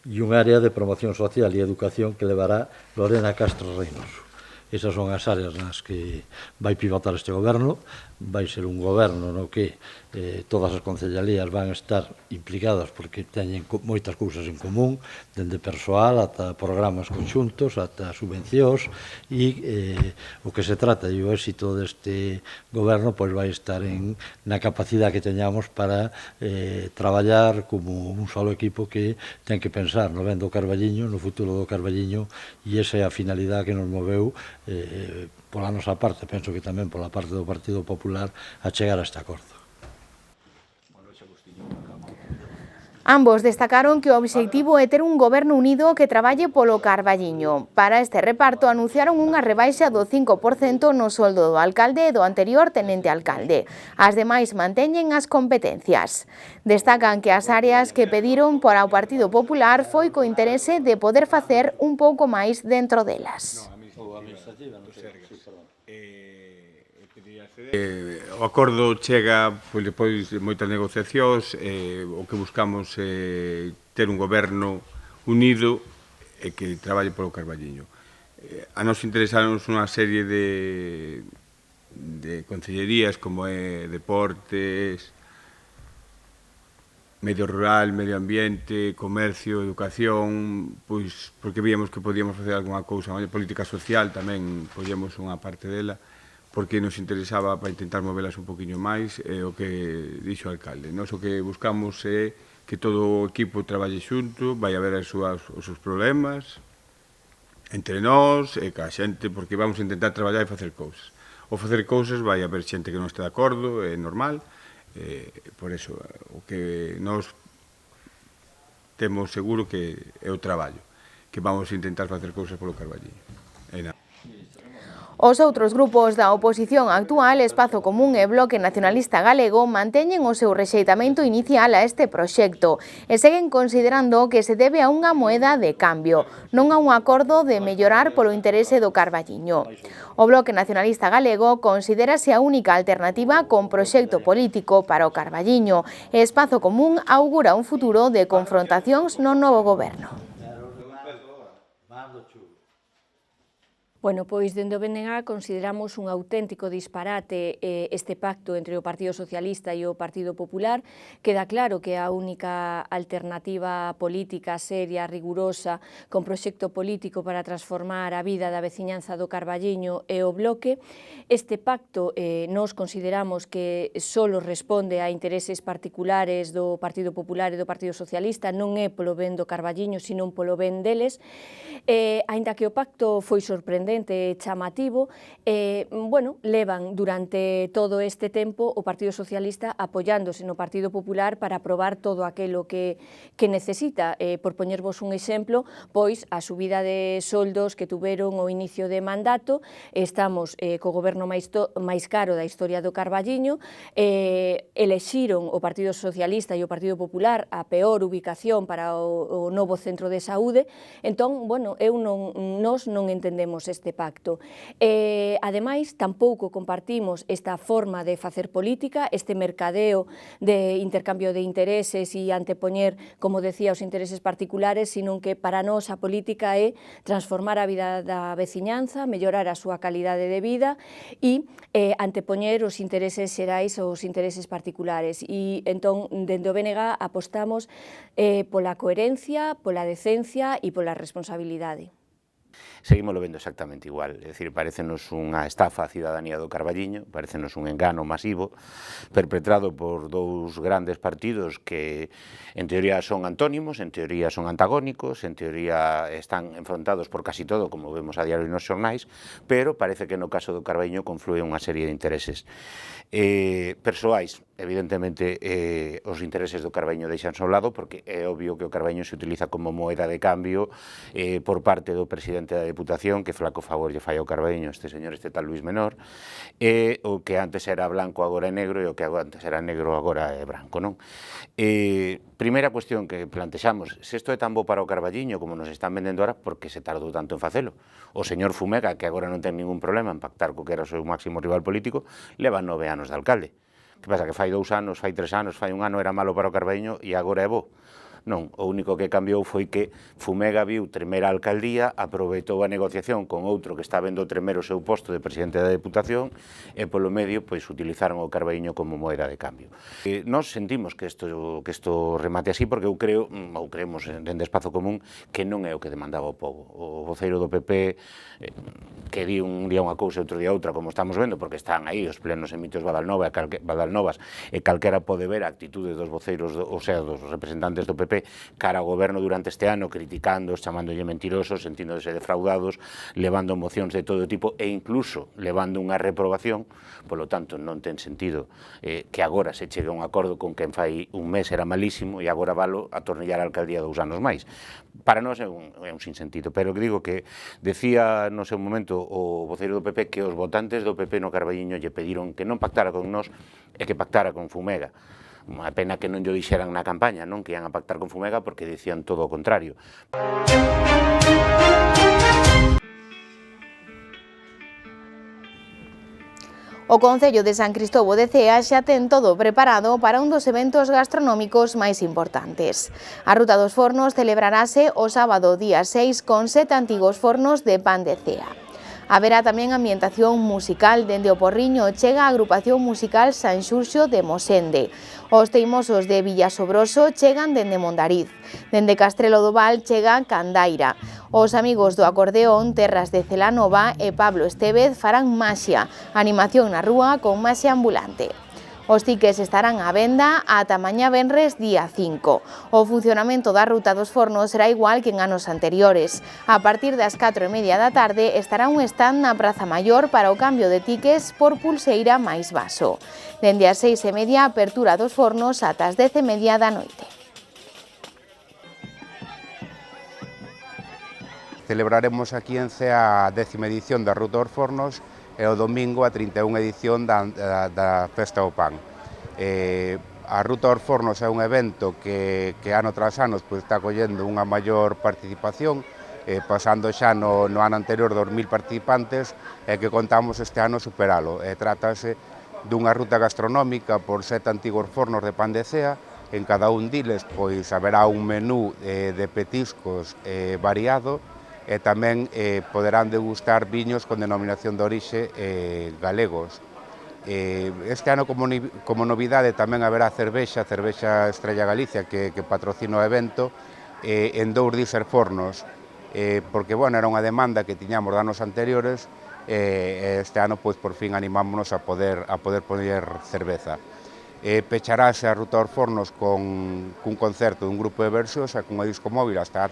[SPEAKER 2] e un área de promoción social e educación que levará Lorena Castro Reynoso. Esas son as áreas nas que vai pivotar este goberno. Vai ser un goberno no que todas as concellalías van estar implicadas porque teñen moitas cousas en común, dende persoal ata programas conxuntos, ata subvencións, e o que se trata e o éxito deste goberno pois vai estar na capacidade que teñamos para traballar como un solo equipo que ten que pensar no ben do Carballiño, no futuro do Carballiño, e esa é a finalidade que nos moveu pola nosa parte, penso que tamén pola parte do Partido Popular, a chegar a este acordo.
[SPEAKER 1] Ambos destacaron que o obxectivo é ter un goberno unido que traballe polo Carballiño. Para este reparto anunciaron unha rebaixa do 5% no soldo do alcalde e do anterior tenente alcalde. As demais manteñen as competencias. Destacan que as áreas que pediron para o Partido Popular foi co interese de poder facer un pouco máis dentro delas.
[SPEAKER 7] O acordo chega depois de moitas negociacións, o que buscamos é ter un goberno unido e que traballe polo Carballiño. A nos interesaron unha serie de concellerías como é Deportes, Medio Rural, Medio Ambiente, Comercio, Educación, pois porque víamos que podíamos facer algunha cousa, política social tamén podíamos unha parte dela, porque nos interesaba para intentar movelas un poquinho máis, o que dixo o alcalde. Nós o que buscamos é que todo o equipo traballe xunto, vai haber os seus problemas entre nós e ca xente, porque vamos a intentar traballar e facer cousas. O facer cousas vai haber xente que non este de acordo, é normal, por eso o que nós temos seguro que é o traballo, que vamos a intentar facer cousas polo Carballiño. E nada.
[SPEAKER 1] Os outros grupos da oposición actual, Espazo Común e Bloque Nacionalista Galego, manteñen o seu rexeitamento inicial a este proxecto e seguen considerando que se debe a unha moeda de cambio, non a un acordo de mellorar polo interese do Carballiño. O Bloque Nacionalista Galego considérase a única alternativa con proxecto político para o Carballiño e Espazo Común augura un futuro de confrontacións no novo goberno.
[SPEAKER 8] Bueno, pois dende o BNG consideramos un auténtico disparate este pacto entre o Partido Socialista e o Partido Popular. Queda claro que a única alternativa política seria, rigurosa, con proxecto político para transformar a vida da veciñanza do Carballiño é o Bloque. Este pacto nós consideramos que só responde a intereses particulares do Partido Popular e do Partido Socialista, non é polo ben do Carballiño, sino polo ben deles. Aínda que o pacto foi sorprendente, sorprendente e chamativo, levan durante todo este tempo o Partido Socialista apoiándose no Partido Popular para aprobar todo aquilo que necesita. Por poñervos un exemplo, pois a subida de soldos que tuveron ao inicio de mandato, estamos co goberno máis caro da historia do Carballiño, elexiron o Partido Socialista e o Partido Popular a peor ubicación para o novo centro de saúde. Entón, nós non entendemos este pacto. Ademais, tampouco compartimos esta forma de facer política, este mercadeo de intercambio de intereses e antepoñer, como decía, os intereses particulares, sino que para nós a política é transformar a vida da veciñanza, mellorar a súa calidade de vida e antepoñer os intereses xerais aos intereses particulares. E entón, dende o BNG apostamos pola coherencia, pola decencia e pola responsabilidade.
[SPEAKER 10] Seguimoslo vendo exactamente igual, é dicir, parecenos unha estafa á cidadanía do Carballiño, parecenos un engano masivo perpetrado por dous grandes partidos que en teoría son antónimos, en teoría son antagónicos, en teoría están enfrontados por casi todo, como vemos a diario nos xornais, pero parece que no caso do Carballiño conflúe unha serie de intereses persoais. Evidentemente, os intereses do Carballiño deixanse ao lado, porque é obvio que o Carballiño se utiliza como moeda de cambio por parte do presidente da Deputación, que flaco favor lle fai ao Carballiño este tal Luis Menor, e o que antes era blanco agora é negro, e o que antes era negro agora é branco, non? Primeira cuestión que plantexamos, se isto é tan bo para o Carballiño como nos están vendendo ahora, por que se tardou tanto en facelo? O señor Fumega, que agora non ten ningún problema en pactar co que era o seu máximo rival político, leva 9 anos de alcalde. Que pasa, que fai 2 anos, fai 3 anos, fai un ano era malo para o Carballiño e agora é bo? Non, o único que cambiou foi que Fumega viu tremer a alcaldía, aproveitou a negociación con outro que está vendo tremer o seu posto de presidente da Deputación e polo medio pois utilizaron o Carballiño como moeda de cambio. Nós sentimos que isto remate así porque eu creo, ou creemos dende Espazo Común, que non é o que demandaba o povo. O voceiro do PP que di un día unha cousa e outro día outra, como estamos vendo, porque están aí os plenos en Mitios Badalnovas e calquera pode ver a actitude dos voceiros, dos representantes do PP cara ao goberno durante este ano, criticándoos, chamándolle mentirosos, sentíndose defraudados, levando mocións de todo tipo e incluso levando unha reprobación. Polo tanto, non ten sentido que agora se chegue a un acordo con quen fai un mes era malísimo e agora valo a tornillar a alcaldía 2 anos máis. Para nós é un sinsentido, pero que digo que decía no seu momento o voceiro do PP que os votantes do PP no Carballiño lle pediron que non pactara con nós e que pactara con Fumega. Unha pena que non llo dixeran na campaña, non? Que ian a pactar con Fumega porque dicían todo o contrario.
[SPEAKER 1] O Concello de San Cristovo de Cea xa ten todo preparado para un dos eventos gastronómicos máis importantes. A Ruta dos Fornos celebrarase o sábado día 6 con 7 antigos fornos de pan de Cea. Haberá tamén ambientación musical. Dende o Porriño chega a agrupación musical San Xurxo de Mosende. Os teimosos de Villasobroso chegan dende Mondariz. Dende Castrelo do Val chega Candaira. Os amigos do acordeón Terras de Celanova e Pablo Estevez farán maxia, animación na rúa con maxia ambulante. Os tickets estarán á venda ata mañá venres día 5. O funcionamento da Ruta dos Fornos será igual que en anos anteriores. A partir das 4:30 da tarde estará un stand na Praza Maior para o cambio de tickets por pulseira máis vaso. Dende as 6:30 a apertura dos fornos ata as 10:30 da noite.
[SPEAKER 11] Celebraremos aquí en Cea a 10ª edición da Ruta dos Fornos e o domingo a 31 edición da Festa do Pan. A Ruta dos Fornos é un evento que ano tras ano está collendo unha maior participación, pasando xa no ano anterior 2.000 participantes e que contamos este ano superalo. Trátase dunha ruta gastronómica por 7 antigos fornos de pan de Cea. En cada un diles haberá un menú de petiscos variado e tamén poderán degustar viños con denominación de orixe galegos. Este ano como novidade tamén haberá cervexa Estrella Galicia que patrocina o evento en 2 diser fornos, porque era unha demanda que tiñamos de anos anteriores e este ano por fin animámonos a poder poñer cerveza. Pecharase a Ruta aos Fornos cun concerto dun grupo de versións e cunha disco móvil hasta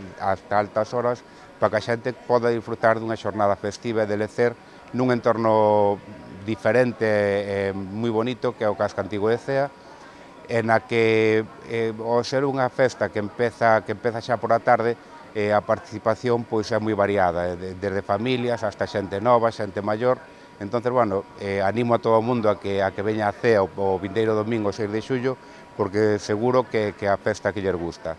[SPEAKER 11] altas horas para que a xente poda disfrutar dunha xornada festiva e de lecer nun entorno diferente e moi bonito que é o Casco Antigo de Cea, na que, ao ser unha festa que empeza xa por a tarde, a participación pois é moi variada, desde familias hasta xente nova, xente maior. Entonces, bueno, animo a todo o mundo a que veña a Cea o vindeiro domingo 6 de xullo, porque seguro que a festa que lles gusta.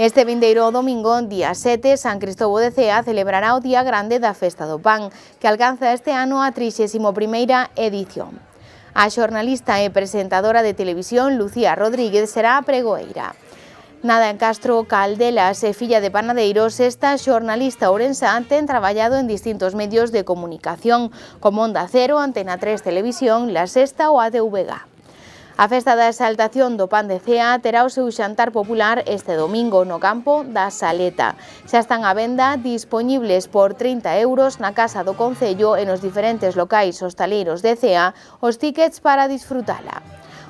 [SPEAKER 1] Este vindeiro domingo, día 7, San Cristóbal de Cea celebrará o Día Grande da Festa do Pan, que alcanza este ano a 31ª edición. A xornalista e presentadora de televisión Lucía Rodríguez será a pregoeira. Nada en Castro Caldelas e filla de panadeiros, esta xornalista ourensá ten traballado en distintos medios de comunicación, como Onda Cero, Antena 3 Televisión, La Sexta ou ATVG. A festa da exaltación do pan de Cea terá o seu xantar popular este domingo no campo da Saleta. Xa están á venda dispoñibles por 30 € na Casa do Concello e nos diferentes locais hostaleiros de Cea os tíckets para disfrutala.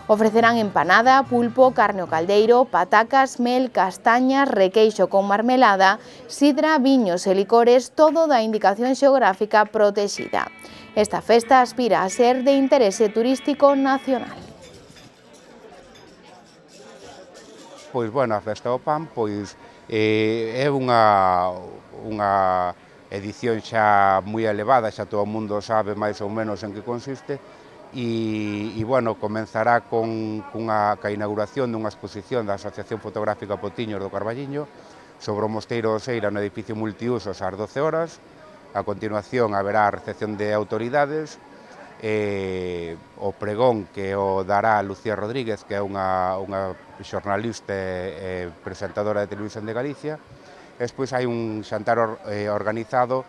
[SPEAKER 1] Ofrecerán empanada, pulpo, carne ao caldeiro, patacas, mel, castañas, requeixo con marmelada, sidra, viños e licores, todo da indicación xeográfica protexida. Esta festa aspira a ser de interese turístico nacional.
[SPEAKER 11] Pois, bueno, a Festa do Pan pois, é unha edición xa moi elevada, xa todo o mundo sabe máis ou menos en que consiste, e bueno, comenzará ca inauguración dunha exposición da Asociación Fotográfica Potiños do Carballiño sobre o Mosteiro do Seira no edificio multiusos ás 12 horas. A continuación haberá a recepción de autoridades, o pregón que o dará Lucía Rodríguez, que é unha xornalista e presentadora de Televisión de Galicia. Despois hai un xantar organizado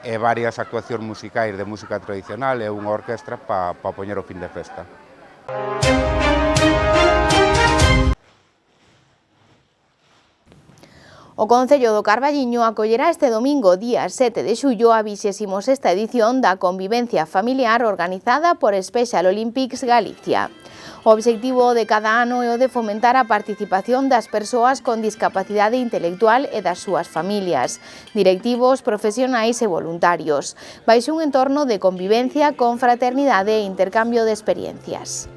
[SPEAKER 11] e varias actuacións musicais de música tradicional e unha orquestra para poñer o fin de festa.
[SPEAKER 1] O Concello do Carballiño acollerá este domingo, día 7 de xullo, a 26ª edición da convivencia familiar organizada por Special Olympics Galicia. O obxectivo de cada ano é o de fomentar a participación das persoas con discapacidade intelectual e das súas familias, directivos, profesionais e voluntarios, baixo un entorno de convivencia con fraternidade e intercambio de experiencias.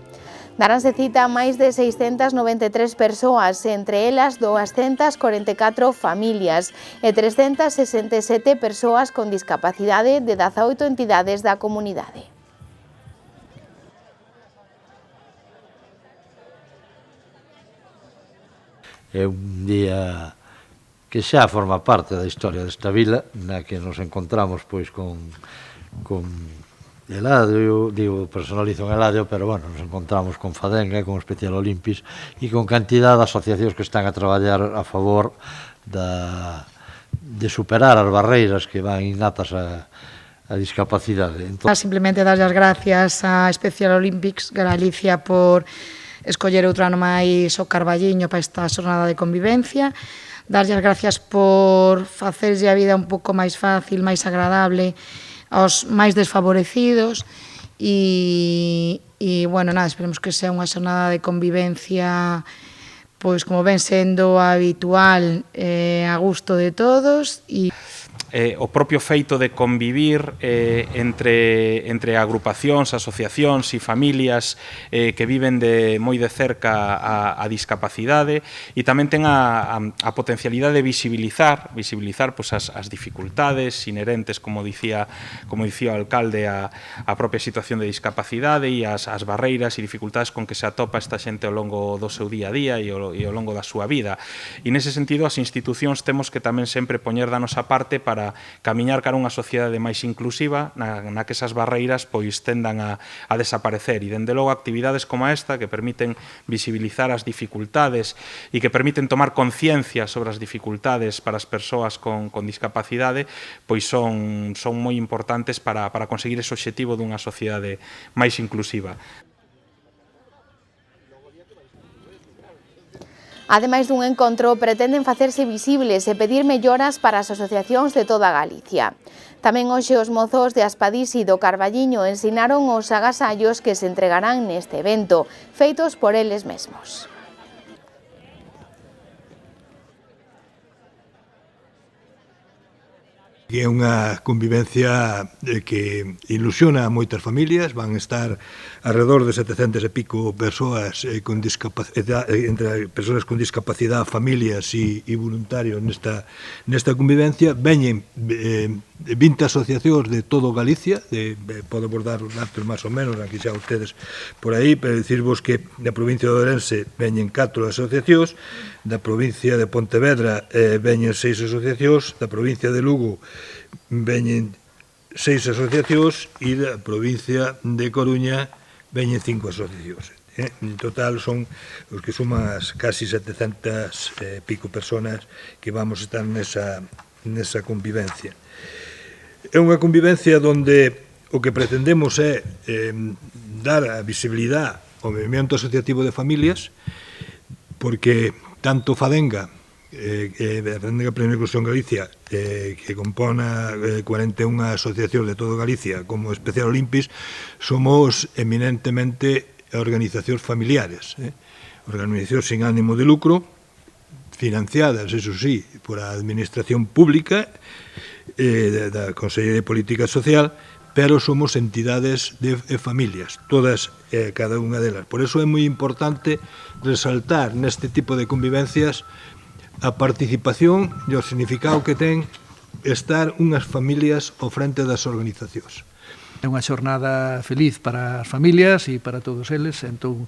[SPEAKER 1] Daranse cita a máis de 693 persoas, entre elas 244 familias e 367 persoas con discapacidade de 18 entidades da comunidade.
[SPEAKER 2] É un día que xa forma parte da historia desta vila, na que nos encontramos pois con Eladio, digo, personalizo en Eladio, pero bueno, nos encontramos con Fadenga, con Special Olympics e con cantidad de asociacións que están a traballar a favor de superar as barreiras que van innatas a discapacidade.
[SPEAKER 12] Simplemente dar as gracias a Special Olympics Galicia por escoller outro ano máis o Carballiño para esta xornada de convivencia, darlle as gracias por facerlle a vida un pouco máis fácil, máis agradable aos máis desfavorecidos e bueno, nada, esperemos que sea unha xornada de convivencia pois como ven sendo habitual, a gusto de todos e
[SPEAKER 13] o propio feito de convivir entre agrupacións, asociacións e familias que viven moi de cerca a discapacidade e tamén ten a potencialidade de visibilizar pois, as dificultades inherentes, como dicía o alcalde, a propia situación de discapacidade e as barreiras e dificultades con que se atopa esta xente ao longo do seu día a día e ao longo da súa vida. E nese sentido as institucións temos que tamén sempre poñer da nosa parte para camiñar cara a unha sociedade máis inclusiva na que esas barreiras pois tendan a desaparecer e dende logo actividades como esta que permiten visibilizar as dificultades e que permiten tomar conciencia sobre as dificultades para as persoas con discapacidade pois son moi importantes para conseguir ese obxectivo dunha sociedade máis inclusiva.
[SPEAKER 1] Ademais dun encontro, pretenden facerse visibles e pedir melloras para as asociacións de toda Galicia. Tamén hoxe os mozos de Aspadís e do Carballiño ensinaron os agasallos que se entregarán neste evento, feitos por eles mesmos.
[SPEAKER 14] É unha convivencia que ilusiona a moitas familias, van estar alrededor de 700 e pico persoas con discapacidade, entre persoas con discapacidade, familias e voluntarios nesta convivencia. Veñen 20 asociacións de todo Galicia, podemos dar os datos máis ou menos, aquí xa ustedes por aí, pero dicirvos que na provincia de Ourense veñen 4 asociacións, da provincia de Pontevedra veñen 6 asociacións, da provincia de Lugo veñen 6 asociacións e da provincia de Coruña veñen 5 asociacións. En total son os que suman as casi 700 pico personas que vamos a estar nesa convivencia. É unha convivencia onde o que pretendemos é dar a visibilidade ao movimento asociativo de familias, porque tanto Fadenga, Fadenga Plena Inclusión Galicia, que compona 41 asociacións de todo Galicia, como Especial Olimpis, somos eminentemente organizacións familiares, organizacións sin ánimo de lucro, financiadas, eso sí, por a Administración Pública da Consellería de Política Social, pero somos entidades de familias, todas, cada unha delas. Por eso é moi importante resaltar neste tipo de convivencias a participación e o significado que ten estar unhas familias ao frente das organizacións.
[SPEAKER 15] É unha xornada feliz para as familias e para todos eles, entón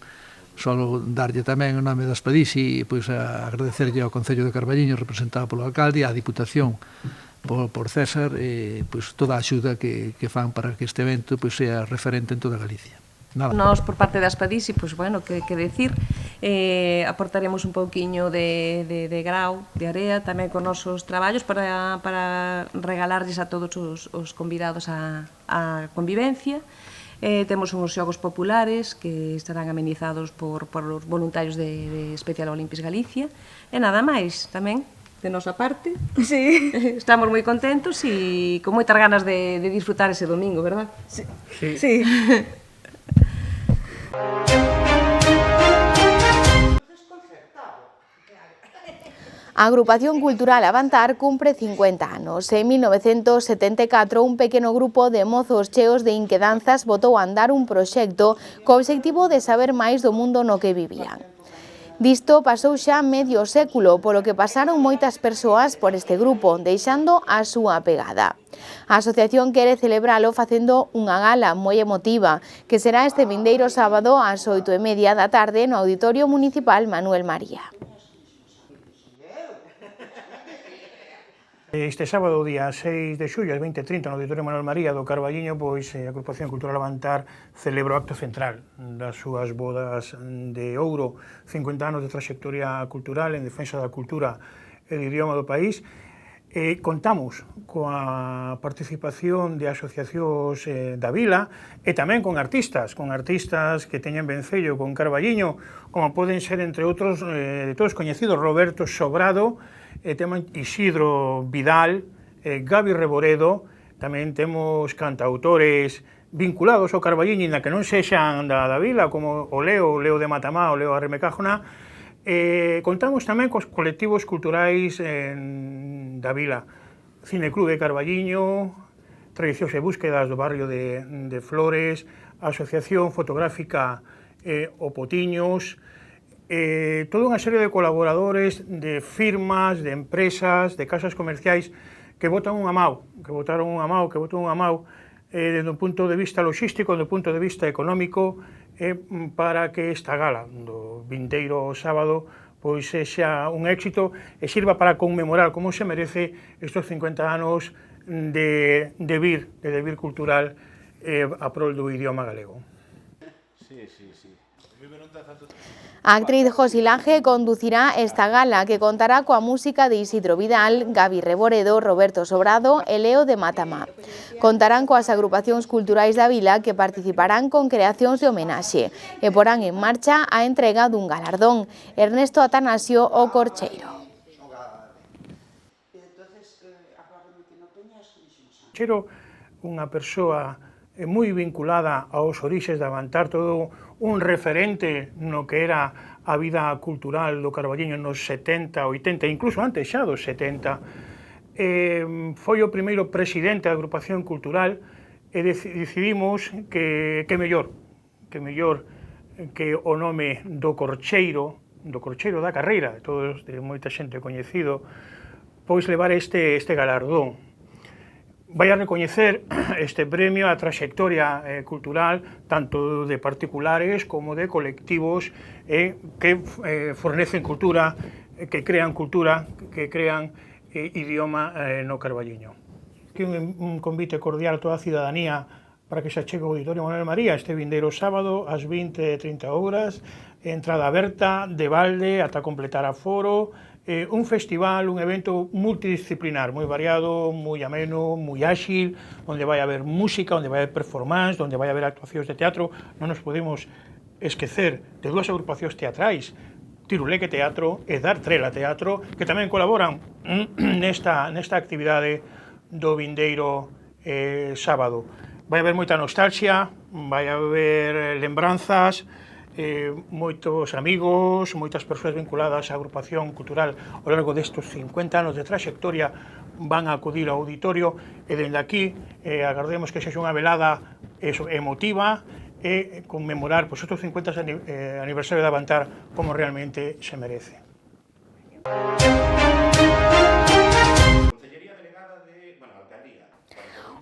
[SPEAKER 15] só darlle tamén o nome das Aspadís e agradecerlle ao Concello de Carballiño representado polo alcalde, á Diputación por César, toda a axuda que fan para que este evento sea referente en toda Galicia.
[SPEAKER 17] Nós, por parte da Aspadís, que decir, aportaremos un pouquiño de grau, de area, tamén con nosos traballos para regalarlles a todos os convidados á convivencia. Temos uns xogos populares que estarán amenizados por os voluntarios de Special Olympics Galicia. E nada máis, tamén, de nosa parte. Sí. Estamos moi contentos e con moitas ganas de disfrutar ese domingo, verdad? Sí. Sí.
[SPEAKER 1] A Agrupación Cultural Avantar cumpre 50 anos. En 1974, un pequeno grupo de mozos cheos de inquedanzas botou a andar un proxecto co obxectivo de saber máis do mundo no que vivían. Disto pasou xa medio século, polo que pasaron moitas persoas por este grupo, deixando a súa pegada. A asociación quere celebralo facendo unha gala moi emotiva, que será este vindeiro sábado ás 8:30 da tarde no Auditorio Municipal Manuel María.
[SPEAKER 18] Este sábado, día 6 de xullo, ás 20:30, no Auditorio Manuel María do Carballiño, a Agrupación Cultural Avantar celebra o acto central das súas bodas de ouro, 50 anos de trayectoria cultural en defensa da cultura e do idioma do país. Contamos coa participación de asociacións da vila e tamén con artistas que teñen vencello con Carballiño, como poden ser, entre outros, de todos coñecidos, Roberto Sobrado, temos Isidro Vidal, Gabi Reboredo, tamén temos cantautores vinculados ao Carballiño, na que non sexan da vila, como o Leo de Matamá, o Leo Arremecájona. Contamos tamén cos colectivos culturais da vila, Cineclub de Carballiño, Tradicións e Búsquedas do barrio de Flores, Asociación Fotográfica O Potiños, toda unha serie de colaboradores, de firmas, de empresas, de casas comerciais que botan unha mau, desde o punto de vista logístico, do punto de vista económico, para que esta gala do vindeiro sábado sexa un éxito e sirva para conmemorar como se merece estes 50 anos de vir cultural a prol do idioma galego.
[SPEAKER 1] A actriz Josi Laje conducirá esta gala que contará coa música de Isidro Vidal, Gabi Reboredo, Roberto Sobrado e Leo de Matamá. Contarán coas agrupacións culturais da vila que participarán con creacións de homenaxe e porán en marcha a entrega dun galardón. Ernesto Atanasio, o Corcheiro.
[SPEAKER 18] Corcheiro, unha persoa moi vinculada aos orixes de Avantar, todo un referente no que era a vida cultural do Carballiño nos 70, 80, incluso antes xa dos 70. Foi o primeiro presidente da agrupación cultural e decidimos que mellor que o nome do Corcheiro da carreira, todos de moita xente coñecido, pois levar este galardón. Vai a recoñecer este premio a trayectoria cultural tanto de particulares como de colectivos que fornecen cultura, que crean idioma no Carballiño. Aquí un convite cordial a toda a cidadanía para que se achegue ao Auditorio Manuel María este vindeiro sábado ás 20:30 horas, entrada aberta de balde ata completar aforo. Un festival, un evento multidisciplinar, moi variado, moi ameno, moi áxil, onde vai haber música, onde vai haber performance, onde vai haber actuacións de teatro. Non nos podemos esquecer de dúas agrupacións teatrais, Tiruleque Teatro e Dar Trela Teatro, que tamén colaboran nesta actividade do vindeiro sábado. Vai haber moita nostalgia, vai haber lembranzas, moitos amigos, moitas persoas vinculadas á agrupación cultural ao largo destes 50 anos de trayectoria van a acudir ao auditorio e dende aquí agardemos que sexa unha velada emotiva e conmemorar outros 50 aniversario de Avantar como realmente se merece.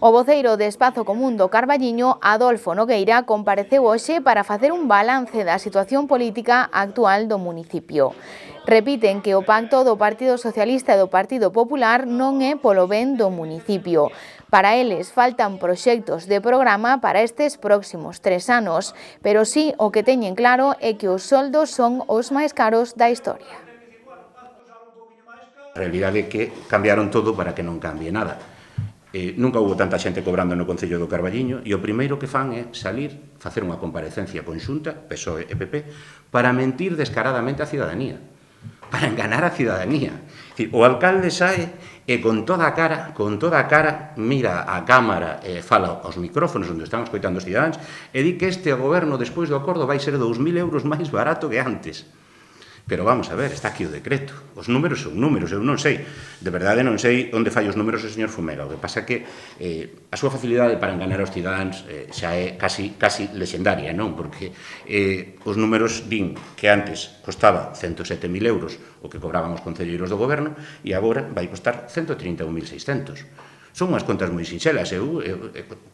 [SPEAKER 1] O voceiro de Espazo Común do Carballiño, Adolfo Nogueira, compareceu hoxe para facer un balance da situación política actual do municipio. Repiten que o pacto do Partido Socialista e do Partido Popular non é polo ben do municipio. Para eles faltan proxectos de programa para estes próximos 3 anos, pero sí o que teñen claro é que os soldos son os máis caros da historia.
[SPEAKER 10] A realidade é que cambiaron todo para que non cambie nada. Nunca houve tanta xente cobrando no Concello do Carballiño e o primeiro que fan é salir, facer unha comparecencia conxunta, PSOE e PP, para mentir descaradamente á cidadanía, para enganar a cidadanía. O alcalde sae e con toda a cara, mira a cámara e fala aos micrófonos onde están escoitando os cidadáns e di que este goberno, despois do acordo, vai ser 2.000 euros máis barato que antes. Pero vamos a ver, está aquí o decreto. Os números son números, eu non sei. De verdade non sei onde fai os números o señor Fumega. O que pasa é que a súa facilidade para enganar aos cidadáns xa é casi lexendaria, non? Porque os números din que antes costaba 107.000 euros o que cobraban os concelleiros do goberno e agora vai costar 131.600. Son unhas contas moi sinxelas. Eu,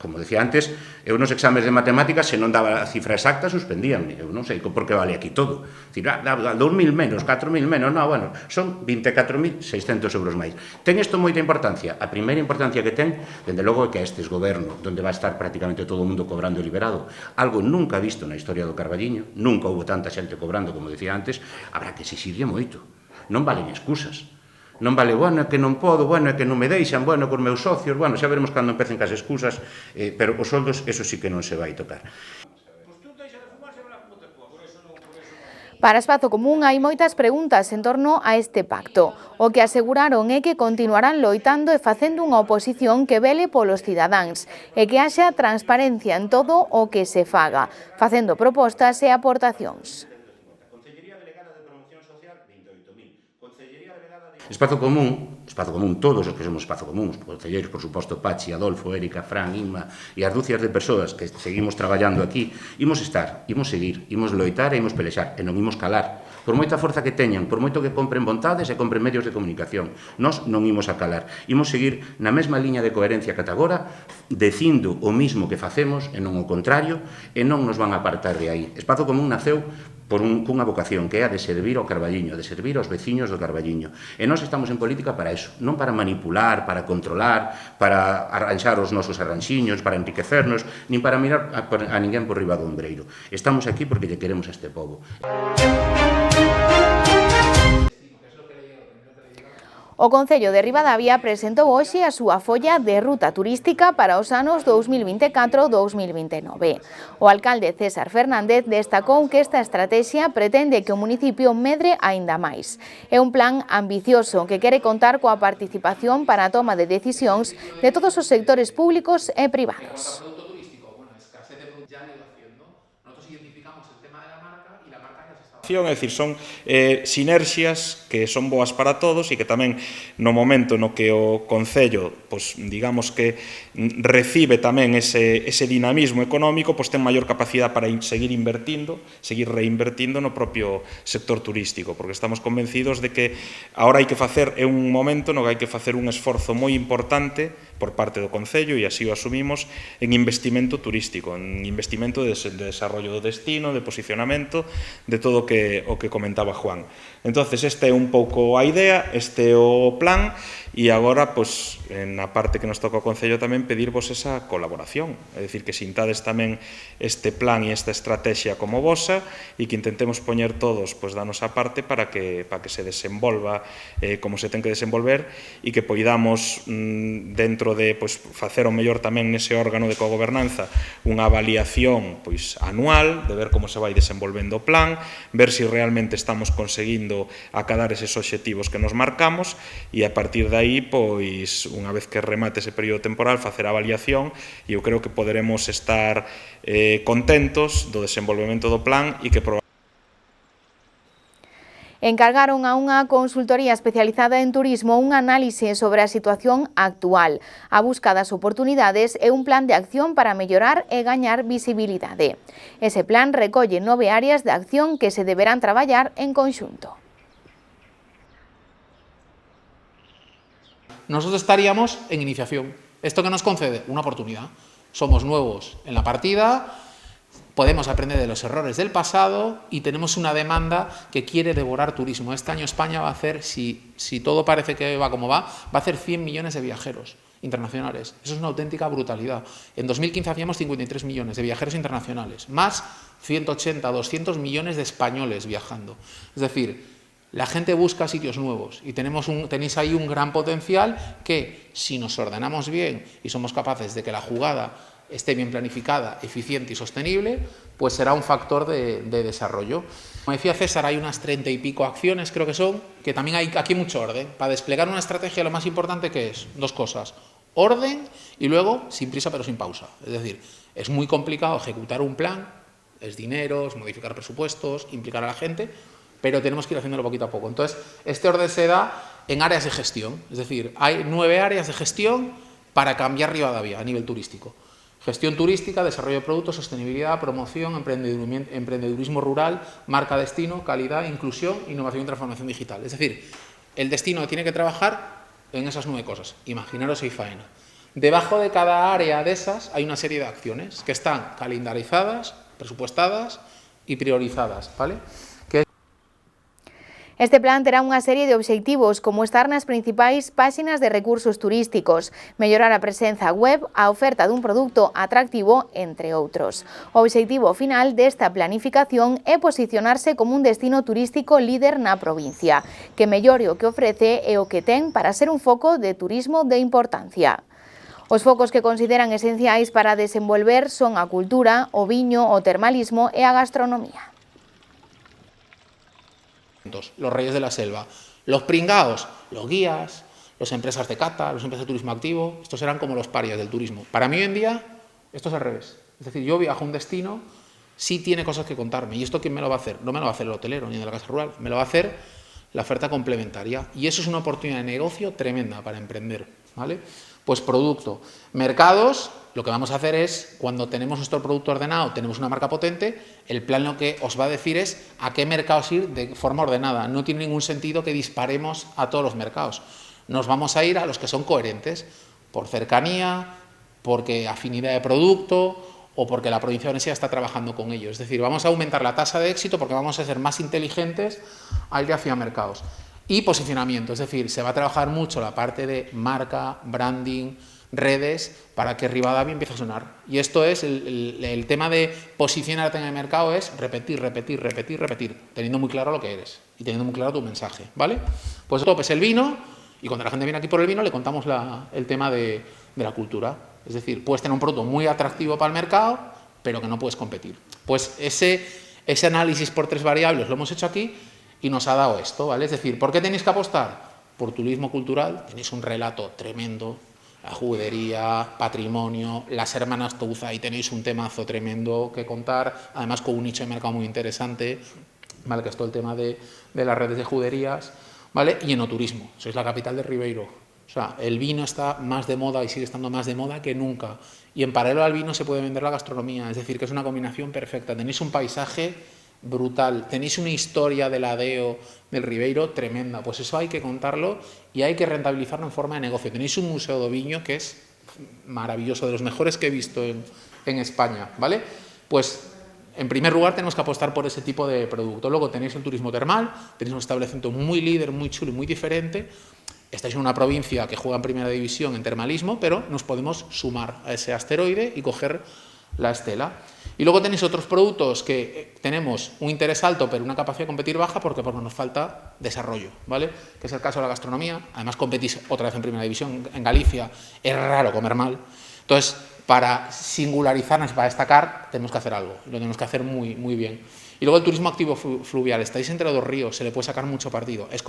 [SPEAKER 10] como decía antes, eu nos exames de matemáticas, se non daba a cifra exacta, suspendíanme. Eu non sei por que vale aquí todo. Dicir, 2.000 menos, 4.000 menos, non, bueno, son 24.600 euros máis. Ten isto moita importancia. A primeira importancia que ten, dende logo, é que estes gobernos, onde vai estar prácticamente todo o mundo cobrando liberado, algo nunca visto na historia do Carballiño, nunca houve tanta xente cobrando, como decía antes, habrá que exixirlle moito. Non valen excusas. Non vale, bueno, é que non podo, bueno, é que non me deixan, bueno, cos meus socios, bueno, xa veremos cando empecen cas excusas, pero os soldos, eso sí que non se vai tocar.
[SPEAKER 1] Para Espazo Común hai moitas preguntas en torno a este pacto. O que aseguraron é que continuarán loitando e facendo unha oposición que vele polos cidadáns e que haxa transparencia en todo o que se faga, facendo propostas e aportacións.
[SPEAKER 10] Espazo Común, todos os que somos Espazo Común, os concelleiros, por suposto, Pachi, Adolfo, Érica, Fran, Inma e as dúcias de persoas que seguimos traballando aquí, imos estar, imos seguir, imos loitar e imos pelexar, e non imos calar. Por moita forza que teñan, por moito que compren vontades e compren medios de comunicación, nós non imos a calar. Imos seguir na mesma liña de coherencia que ata agora, dicindo o mismo que facemos e non o contrario, e non nos van a apartar de aí. Espazo Común naceu cunha vocación que é a de servir ao Carballiño, de servir aos veciños do Carballiño. E nós estamos en política para eso, non para manipular, para controlar, para arranxar os nosos arranxiños, para enriquecernos, nin para mirar a ninguén por riba do ombreiro. Estamos aquí porque lle queremos a este pobo.
[SPEAKER 1] O Concello de Ribadavia presentou hoxe a súa folla de ruta turística para os anos 2024-2029. O alcalde César Fernández destacou que esta estrategia pretende que o municipio medre aínda máis. É un plan ambicioso que quere contar coa participación para a toma de decisións de todos os sectores públicos e privados.
[SPEAKER 13] É dicir, son sinerxias que son boas para todos e que tamén no momento no que o Concello, pois, digamos que recibe tamén ese dinamismo económico, pois ten maior capacidade para seguir invertindo, seguir reinvertindo no propio sector turístico, porque estamos convencidos de que agora hai que facer, é un momento no que hai que facer un esforzo moi importante por parte do Concello, e así o asumimos, en investimento turístico, en investimento de desarrollo do destino, de posicionamento, de todo o que comentaba Juan. Entonces, esta é un pouco a idea, este é o plan, e agora, pois, na parte que nos toca ao Concello tamén pedirvos esa colaboración, é dicir, que sintades tamén este plan e esta estrategia como vosa e que intentemos poñer todos pois, da nosa parte para que se desenvolva como se ten que desenvolver e que poidamos dentro de pois, facer o mellor tamén nese órgano de cogobernanza unha avaliación pois, anual de ver como se vai desenvolvendo o plan, ver se realmente estamos conseguindo acadar eses obxectivos que nos marcamos e a partir de aí, pois, unha vez que remate ese período temporal, facer a avaliación e eu creo que poderemos estar contentos do desenvolvemento do plan e que
[SPEAKER 1] Encargaron a unha consultoría especializada en turismo un análise sobre a situación actual, a busca das oportunidades e un plan de acción para mellorar e gañar visibilidade. Ese plan recolle 9 áreas de acción que se deberán traballar en conxunto.
[SPEAKER 16] Nosotros estaríamos en iniciación. ¿Esto qué nos concede? Una oportunidad. Somos nuevos en la partida, podemos aprender de los errores del pasado y tenemos una demanda que quiere devorar turismo. Este año España va a hacer, si todo parece que va como va a hacer 100 millones de viajeros internacionales. Eso es una auténtica brutalidad. En 2015 hacíamos 53 millones de viajeros internacionales, más 180, 200 millones de españoles viajando. Es decir, la gente busca sitios nuevos y tenéis ahí un gran potencial que, si nos ordenamos bien y somos capaces de que la jugada esté bien planificada, eficiente y sostenible, pues será un factor de desarrollo. Como decía César, hay unas 30 y pico acciones, creo que son, que también hay aquí mucho orden. Para desplegar una estrategia lo más importante que es, dos cosas, orden y luego sin prisa pero sin pausa. Es decir, es muy complicado ejecutar un plan, es dinero, es modificar presupuestos, implicar a la gente, pero tenemos que ir haciéndolo poquito a poco. Entonces, este orden se da en áreas de gestión, es decir, hay 9 áreas de gestión para cambiar Ribadavia a nivel turístico. Gestión turística, desarrollo de productos, sostenibilidad, promoción, emprendedurismo rural, marca destino, calidad, inclusión, innovación y transformación digital. Es decir, el destino tiene que trabajar en esas 9 cosas. Imaginaros hay faena. Debajo de cada área de esas hay una serie de acciones que están calendarizadas, presupuestadas y priorizadas, ¿vale?
[SPEAKER 1] Este plan terá unha serie de obxectivos como estar nas principais páxinas de recursos turísticos, mellorar a presenza web, a oferta dun produto atractivo, entre outros. O obxectivo final desta planificación é posicionarse como un destino turístico líder na provincia, que mellore o que ofrece e o que ten para ser un foco de turismo de importancia. Os focos que consideran esenciais para desenvolver son a cultura, o viño, o termalismo e a gastronomía.
[SPEAKER 16] Los reyes de la selva, los pringaos, los guías, las empresas de cata, las empresas de turismo activo, estos eran como los parias del turismo. Para mí hoy en día esto es al revés. Es decir, yo viajo a un destino, sí tiene cosas que contarme. ¿Y esto quién me lo va a hacer? No me lo va a hacer el hotelero ni el de la casa rural, me lo va a hacer la oferta complementaria. Y eso es una oportunidad de negocio tremenda para emprender, ¿vale? Pues producto. Mercados, lo que vamos a hacer es, cuando tenemos nuestro producto ordenado, tenemos una marca potente, el plan lo que os va a decir es a qué mercados ir de forma ordenada. No tiene ningún sentido que disparemos a todos los mercados. Nos vamos a ir a los que son coherentes, por cercanía, porque afinidad de producto o porque la provincia de Orense está trabajando con ellos. Es decir, vamos a aumentar la tasa de éxito porque vamos a ser más inteligentes al ir hacia mercados. Y posicionamiento, es decir, se va a trabajar mucho la parte de marca, branding, redes, para que Rivadavia empiece a sonar. Y esto es, el tema de posicionarte en el mercado es repetir, teniendo muy claro lo que eres y teniendo muy claro tu mensaje, ¿vale? Pues top es el vino, y cuando la gente viene aquí por el vino le contamos el tema de la cultura. Es decir, puedes tener un producto muy atractivo para el mercado, pero que no puedes competir. Pues ese análisis por 3 variables lo hemos hecho aquí y nos ha dado esto, ¿vale? Es decir, ¿por qué tenéis que apostar? Por turismo cultural, tenéis un relato tremendo, la judería, patrimonio, las hermanas Touza, y tenéis un temazo tremendo que contar, además con un nicho de mercado muy interesante, ¿vale? Que es todo el tema de las redes de juderías, ¿vale? Y enoturismo, sois la capital de Ribeiro. O sea, el vino está más de moda y sigue estando más de moda que nunca. Y en paralelo al vino se puede vender la gastronomía, es decir, que es una combinación perfecta. Tenéis un paisaje brutal, tenéis una historia del adeo del Ribeiro tremenda, pues eso hay que contarlo y hay que rentabilizarlo en forma de negocio. Tenéis un museo do viño que es maravilloso, de los mejores que he visto en España, ¿vale? Pues en primer lugar tenemos que apostar por ese tipo de producto. Luego tenéis el turismo termal, tenéis un establecimiento muy líder, muy chulo y muy diferente. Estáis en una provincia que juega en primera división en termalismo, pero nos podemos sumar a ese asteroide y coger la estela. Y luego tenéis otros productos que tenemos un interés alto, pero una capacidad de competir baja, porque nos falta desarrollo, ¿vale? Que es el caso de la gastronomía. Además, competís otra vez en primera división en Galicia. Es raro comer mal. Entonces, para singularizarnos, para destacar, tenemos que hacer algo. Lo tenemos que hacer muy, muy bien. Y luego el turismo activo fluvial. Estáis entre 2 ríos, se le puede sacar mucho partido. Es